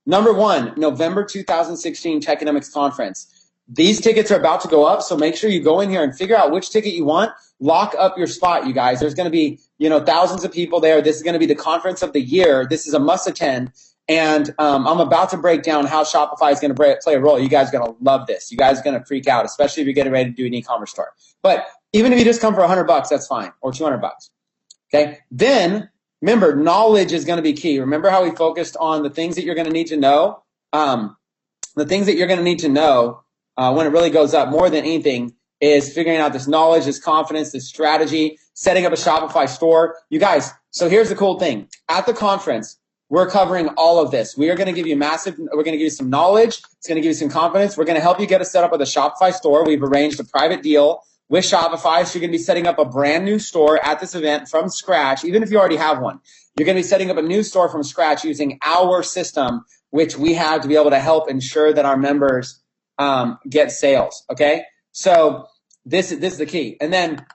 #1, November 2016 Tecademics Conference. These tickets are about to go up, so make sure you go in here and figure out which ticket you want. Lock up your spot, you guys. There's going to be, thousands of people there. This is going to be the conference of the year. This is a must attend. And I'm about to break down how Shopify is going to play a role. You guys are going to love this. You guys are going to freak out, especially if you're getting ready to do an e-commerce store. But even if you just come for $100, that's fine, or $200. Okay. Then remember, knowledge is going to be key. Remember how we focused on the things that you're going to need to know? The things that you're going to need to know when it really goes up more than anything is figuring out this knowledge, this confidence, this strategy, setting up a Shopify store. You guys, so here's the cool thing. At the conference, we're covering all of this. We are going to give you we're going to give you some knowledge. It's going to give you some confidence. We're going to help you get set up with a Shopify store. We've arranged a private deal with Shopify. So you're going to be setting up a brand new store at this event from scratch, even if you already have one. You're going to be setting up a new store from scratch using our system, which we have to be able to help ensure that our members get sales. Okay. So this is the key. And then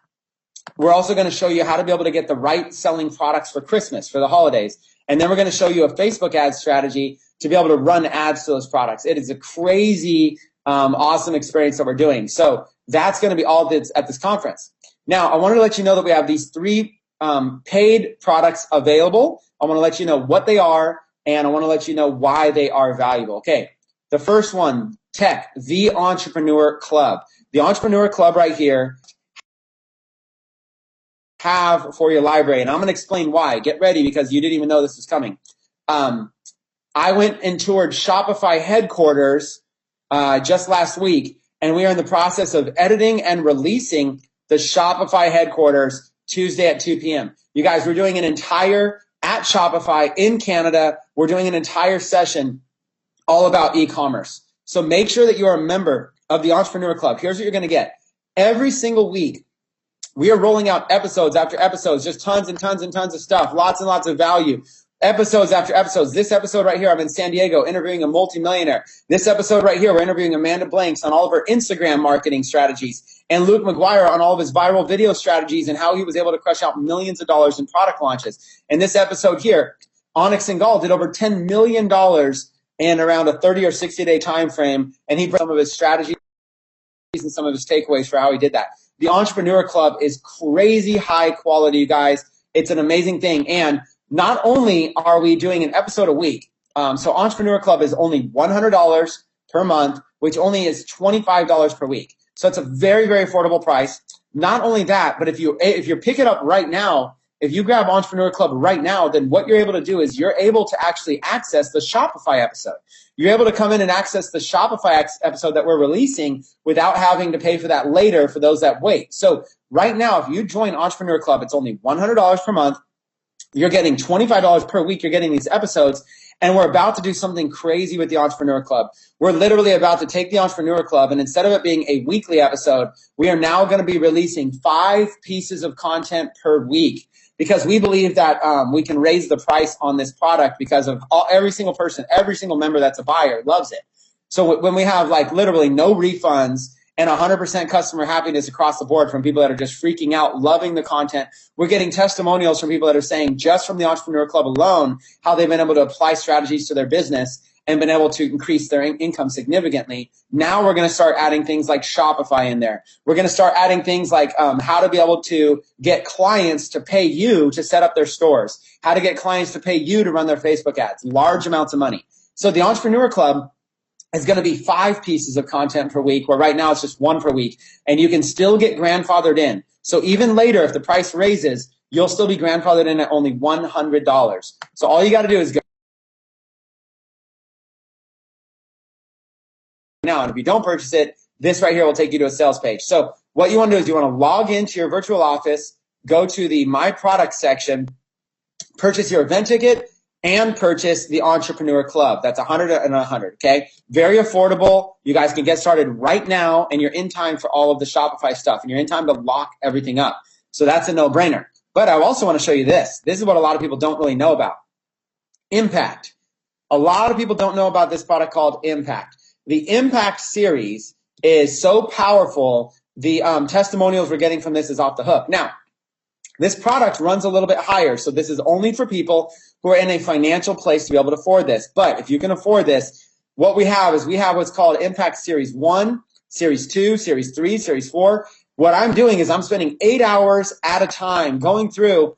we're also going to show you how to be able to get the right selling products for Christmas, for the holidays. And then we're going to show you a Facebook ad strategy to be able to run ads to those products. It is a crazy, awesome experience that we're doing. So that's going to be all that's at this conference. Now, I wanted to let you know that we have these 3 paid products available. I want to let you know what they are, and I want to let you know why they are valuable. Okay, the first one, Tech, the Entrepreneur Club. The Entrepreneur Club right here have for your library, and I'm going to explain why. Get ready, because you didn't even know this was coming. I went and toured Shopify headquarters just last week, and we are in the process of editing and releasing the Shopify headquarters Tuesday at 2 p.m. You guys, we're doing an entire, at Shopify in Canada, we're doing an entire session all about e-commerce. So make sure that you are a member of the Entrepreneur Club. Here's what you're going to get. Every single week, we are rolling out episodes after episodes, just tons and tons and tons of stuff, lots and lots of value. Episodes after episodes. This episode right here, I'm in San Diego interviewing a multimillionaire. This episode right here, we're interviewing Amanda Blanks on all of her Instagram marketing strategies, and Luke McGuire on all of his viral video strategies and how he was able to crush out millions of dollars in product launches. And this episode here, Onyx and Gall did over $10 million in around a 30 or 60-day time frame, and he brought some of his strategies and some of his takeaways for how he did that. The Entrepreneur Club is crazy high quality, you guys. It's an amazing thing. And not only are we doing an episode a week, so Entrepreneur Club is only $100 per month, which only is $25 per week. So it's a very, very affordable price. Not only that, but if you pick it up right now, if you grab Entrepreneur Club right now, then what you're able to do is you're able to actually access the Shopify episode. You're able to come in and access the Shopify episode that we're releasing without having to pay for that later for those that wait. So right now, if you join Entrepreneur Club, it's only $100 per month. You're getting $25 per week. You're getting these episodes. And we're about to do something crazy with the Entrepreneur Club. We're literally about to take the Entrepreneur Club, and instead of it being a weekly episode, we are now going to be releasing 5 pieces of content per week, because we believe that we can raise the price on this product because of every single person, every single member that's a buyer loves it. So when we have like literally no refunds and 100% customer happiness across the board from people that are just freaking out, loving the content, we're getting testimonials from people that are saying just from the Entrepreneur Club alone how they've been able to apply strategies to their business and been able to increase their income significantly. Now we're going to start adding things like Shopify in there. We're going to start adding things like how to be able to get clients to pay you to set up their stores, how to get clients to pay you to run their Facebook ads, large amounts of money. So the Entrepreneur Club is going to be 5 pieces of content per week, where right now it's just 1 per week, and you can still get grandfathered in. So even later, if the price raises, you'll still be grandfathered in at only $100. So all you got to do is go now, and if you don't purchase it, this right here will take you to a sales page. So what you want to do is you want to log into your virtual office, go to the My Products section, purchase your event ticket, and purchase the Entrepreneur Club. That's $100 and $100, okay? Very affordable. You guys can get started right now, and you're in time for all of the Shopify stuff, and you're in time to lock everything up. So that's a no-brainer. But I also want to show you this. This is what a lot of people don't really know about. Impact. A lot of people don't know about this product called Impact. The Impact series is so powerful, the testimonials we're getting from this is off the hook. Now, this product runs a little bit higher, so this is only for people who are in a financial place to be able to afford this. But if you can afford this, what we have is we have what's called Impact Series 1, Series 2, Series 3, Series 4. What I'm doing is I'm spending 8 hours at a time going through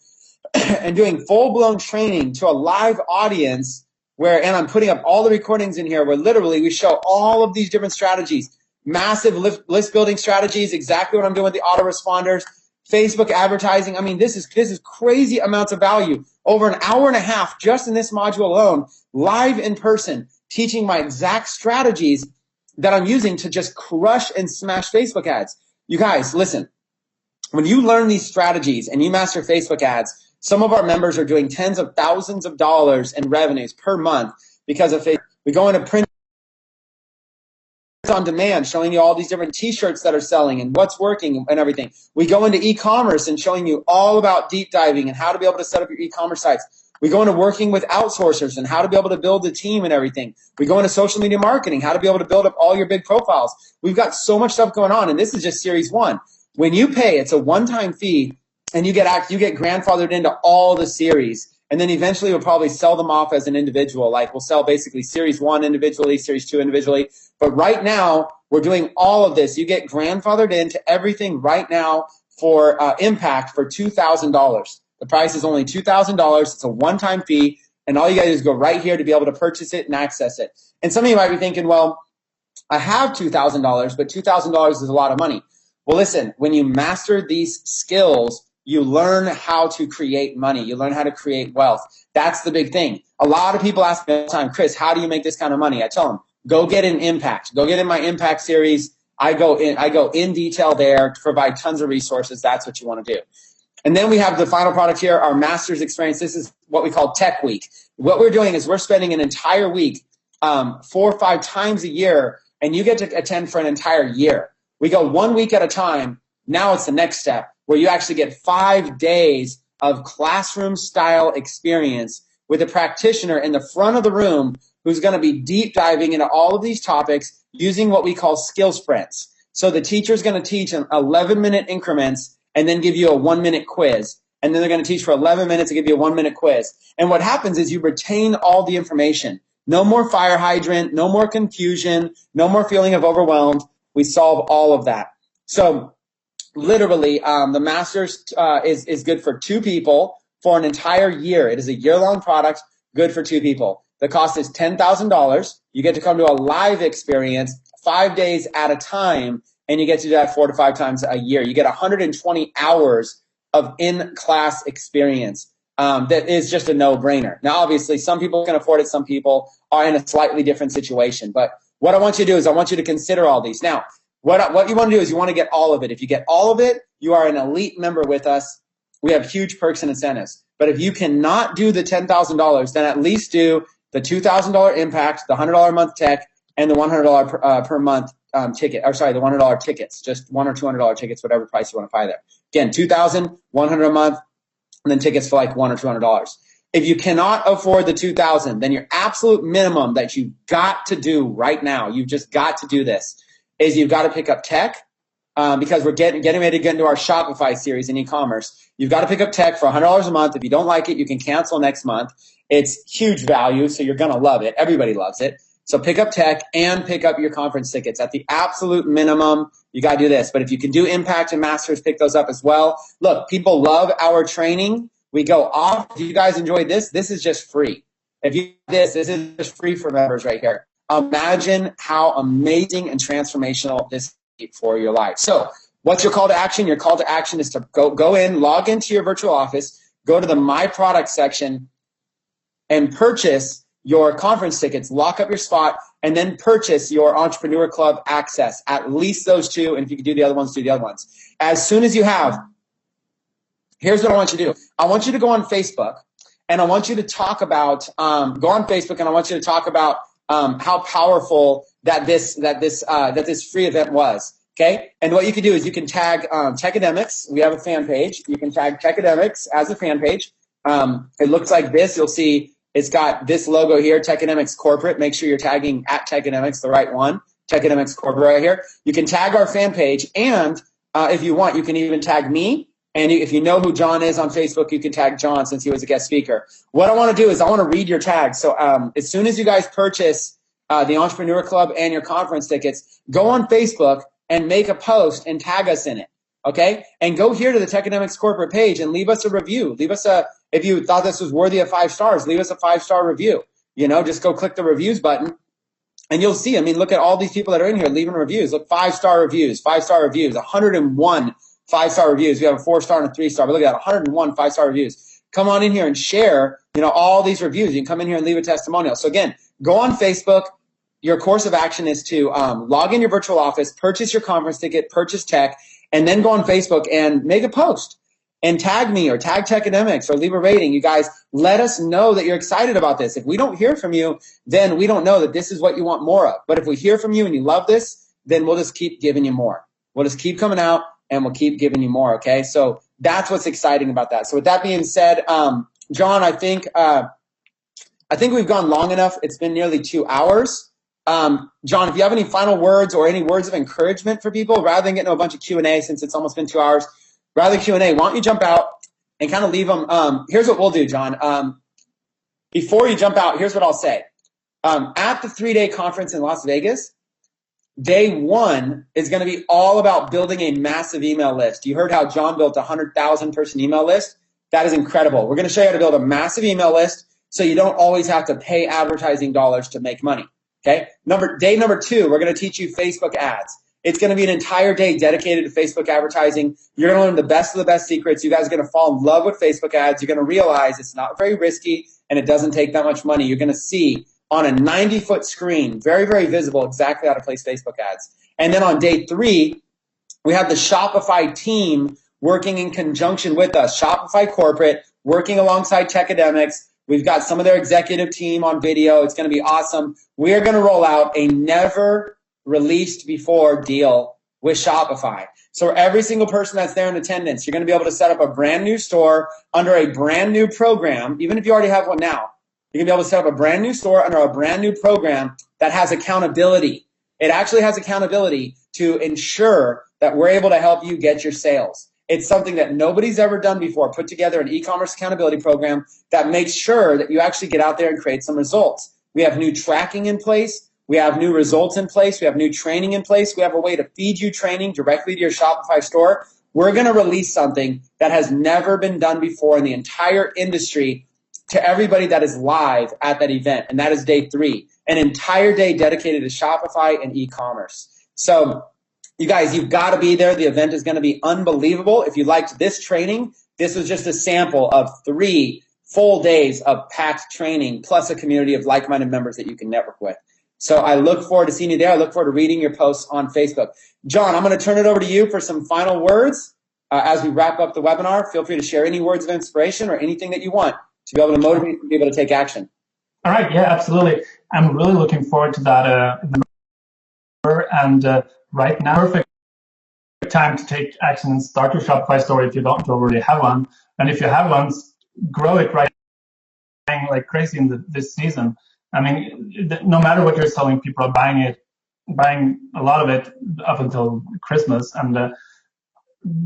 and doing full-blown training to a live audience and I'm putting up all the recordings in here where literally we show all of these different strategies, massive list building strategies, exactly what I'm doing with the autoresponders, Facebook advertising. I mean, this is crazy amounts of value. Over an hour and a half just in this module alone, live in person, teaching my exact strategies that I'm using to just crush and smash Facebook ads. You guys, listen, when you learn these strategies and you master Facebook ads, some of our members are doing tens of thousands of dollars in revenues per month because of Facebook. We go into print on demand, showing you all these different t-shirts that are selling and what's working and everything. We go into e-commerce and showing you all about deep diving and how to be able to set up your e-commerce sites. We go into working with outsourcers and how to be able to build a team and everything. We go into social media marketing, how to be able to build up all your big profiles. We've got so much stuff going on, and this is just series 1. When you pay, it's a one-time fee, and you get grandfathered into all the series. And then eventually we'll probably sell them off as an individual. Like we'll sell basically series 1 individually, series 2 individually. But right now we're doing all of this. You get grandfathered into everything right now for Impact for $2,000. The price is only $2,000. It's a one-time fee. And all you got to do is go right here to be able to purchase it and access it. And some of you might be thinking, well, I have $2,000, but $2,000 is a lot of money. Well, listen, when you master these skills, you learn how to create money. You learn how to create wealth. That's the big thing. A lot of people ask me all the time, Chris, how do you make this kind of money? I tell them, go get an Impact. Go get in my Impact series. I go in detail there to provide tons of resources. That's what you want to do. And then we have the final product here, our master's experience. This is what we call Tech Week. What we're doing is we're spending an entire week, 4 or 5 times a year, and you get to attend for an entire year. We go 1 week at a time. Now it's the next step where you actually get 5 days of classroom-style experience with a practitioner in the front of the room who's going to be deep diving into all of these topics using what we call skill sprints. So the teacher's going to teach in 11-minute increments and then give you a 1-minute quiz. And then they're going to teach for 11 minutes and give you a 1-minute quiz. And what happens is you retain all the information. No more fire hydrant, no more confusion, no more feeling of overwhelmed. We solve all of that. So literally, the Masters is good for 2 people for an entire year. It is a year-long product, good for 2 people. The cost is $10,000. You get to come to a live experience 5 days at a time, and you get to do that 4 to 5 times a year. You get 120 hours of in-class experience. That is just a no-brainer. Now, obviously, some people can afford it. Some people are in a slightly different situation. But what I want you to do is I want you to consider all these. Now, what you want to do is you want to get all of it. If you get all of it, you are an elite member with us. We have huge perks and incentives. But if you cannot do the $10,000, then at least do the $2,000 Impact, the $100 a month tech, and the $100 per month ticket. Or sorry, the $100 tickets, just $100 or $200 tickets, whatever price you want to buy there. Again, $2,000, $100 a month, and then tickets for like $100 or $200. If you cannot afford the $2,000, then your absolute minimum that you've got to do right now, you've just got to do this, is you've got to pick up tech because we're getting ready to get into our Shopify series in e-commerce. You've got to pick up tech for $100 a month. If you don't like it, you can cancel next month. It's huge value, so you're going to love it. Everybody loves it. So pick up tech and pick up your conference tickets. At the absolute minimum, you got to do this. But if you can do Impact and Masters, pick those up as well. Look, people love our training. We go off. If you guys enjoy this, this is just free. If you this is just free for members right here. Imagine how amazing and transformational this is for your life. So what's your call to action? Your call to action is to go in, log into your virtual office, go to the My Product section, and purchase your conference tickets, lock up your spot, and then purchase your Entrepreneur Club access. At least those 2, and if you can do the other ones, do the other ones. As soon as you have, here's what I want you to do. I want you to go on Facebook, and I want you to talk about, go on Facebook, and I want you to talk about how powerful that this free event was. Okay, and what you can do is you can tag Tecademics. We have a fan page. You can tag Tecademics as a fan page. It looks like this. You'll see it's got this logo here, Tecademics Corporate. Make sure you're tagging at Tecademics, the right one. Tecademics Corporate right here. You can tag our fan page, and if you want, you can even tag me. And if you know who John is on Facebook, you can tag John since he was a guest speaker. What I want to do is I want to read your tags. So as soon as you guys purchase the Entrepreneur Club and your conference tickets, go on Facebook and make a post and tag us in it. Okay? And go here to the Tecademics corporate page and leave us a review. Leave us if you thought this was worthy of 5 stars, leave us a 5-star review. Just go click the reviews button and you'll see. I mean, look at all these people that are in here leaving reviews. Look, 5-star reviews, 101 5-star reviews. We have a 4-star and a 3-star, but look at that, 101 5-star reviews. Come on in here and share, all these reviews. You can come in here and leave a testimonial. So again, go on Facebook. Your course of action is to log in your virtual office, purchase your conference ticket, purchase tech, and then go on Facebook and make a post and tag me or tag Tecademics or leave a rating. You guys, let us know that you're excited about this. If we don't hear from you, then we don't know that this is what you want more of. But if we hear from you and you love this, then we'll just keep giving you more. We'll just keep coming out and we'll keep giving you more, okay? So that's what's exciting about that. So with that being said, John, I think we've gone long enough. It's been nearly 2 hours. John, if you have any final words or any words of encouragement for people, rather than getting a bunch of Q&A since it's almost been 2 hours, rather than Q&A, why don't you jump out and kind of leave them. Here's what we'll do, John. Before you jump out, here's what I'll say. At the 3-day conference in Las Vegas, day 1 is going to be all about building a massive email list. You heard how John built a 100,000 person email list. That is incredible. We're going to show you how to build a massive email list so you don't always have to pay advertising dollars to make money. Okay. Day number 2, we're going to teach you Facebook ads. It's going to be an entire day dedicated to Facebook advertising. You're going to learn the best of the best secrets. You guys are going to fall in love with Facebook ads. You're going to realize it's not very risky and it doesn't take that much money. You're going to see on a 90-foot screen, very, very visible, exactly how to place Facebook ads. And then on day 3, we have the Shopify team working in conjunction with us. Shopify corporate working alongside Tecademics. We've got some of their executive team on video. It's going to be awesome. We are going to roll out a never released before deal with Shopify. So every single person that's there in attendance, you're going to be able to set up a brand new store under a brand new program, even if you already have one now. You're going to be able to set up a brand new store under a brand new program that has accountability. It actually has accountability to ensure that we're able to help you get your sales. It's something that nobody's ever done before, put together an e-commerce accountability program that makes sure that you actually get out there and create some results. We have new tracking in place. We have new results in place. We have new training in place. We have a way to feed you training directly to your Shopify store. We're going to release something that has never been done before in the entire industry to everybody that is live at that event, and that is day 3, an entire day dedicated to Shopify and e-commerce. So you guys, you've got to be there. The event is going to be unbelievable. If you liked this training, this was just a sample of 3 full days of packed training plus a community of like-minded members that you can network with. So I look forward to seeing you there. I look forward to reading your posts on Facebook. John, I'm going to turn it over to you for some final words as we wrap up the webinar. Feel free to share any words of inspiration or anything that you want to be able to motivate you to be able to take action. All right. Yeah, absolutely. I'm really looking forward to that. And right now, perfect time to take action and start your Shopify store if you don't already have one. And if you have one, grow it right like crazy in this season. I mean, no matter what you're selling, people are buying a lot of it up until Christmas. And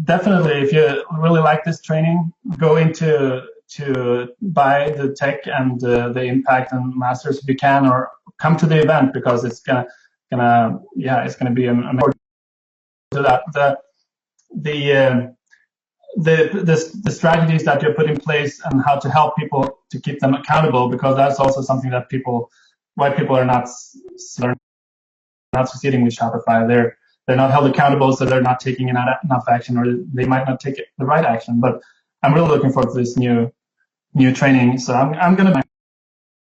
definitely, if you really like this training, go into to buy the tech and the impact and masters if you can, or come to the event because it's gonna be an amazing to that. The strategies that you put in place and how to help people to keep them accountable, because that's also something that why people are not succeeding with Shopify. They're not held accountable, so they're not taking enough action, or they might not take the right action. But I'm really looking forward to this new training. So I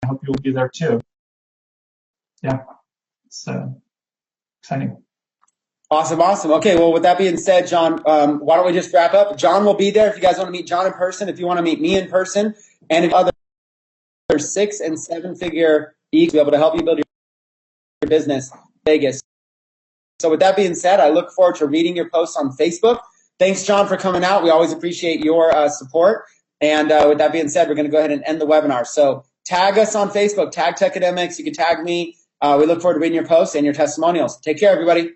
hope you'll be there too. Yeah, it's exciting. Awesome. Okay, well, with that being said, John, why don't we just wrap up? John will be there if you guys want to meet John in person, if you want to meet me in person, and if other 6- and 7-figure each be able to help you build your business in Vegas. So with that being said, I look forward to reading your posts on Facebook. Thanks, John, for coming out. We always appreciate your support. And with that being said, we're going to go ahead and end the webinar. So tag us on Facebook, tag Tecademics. You can tag me. We look forward to reading your posts and your testimonials. Take care, everybody.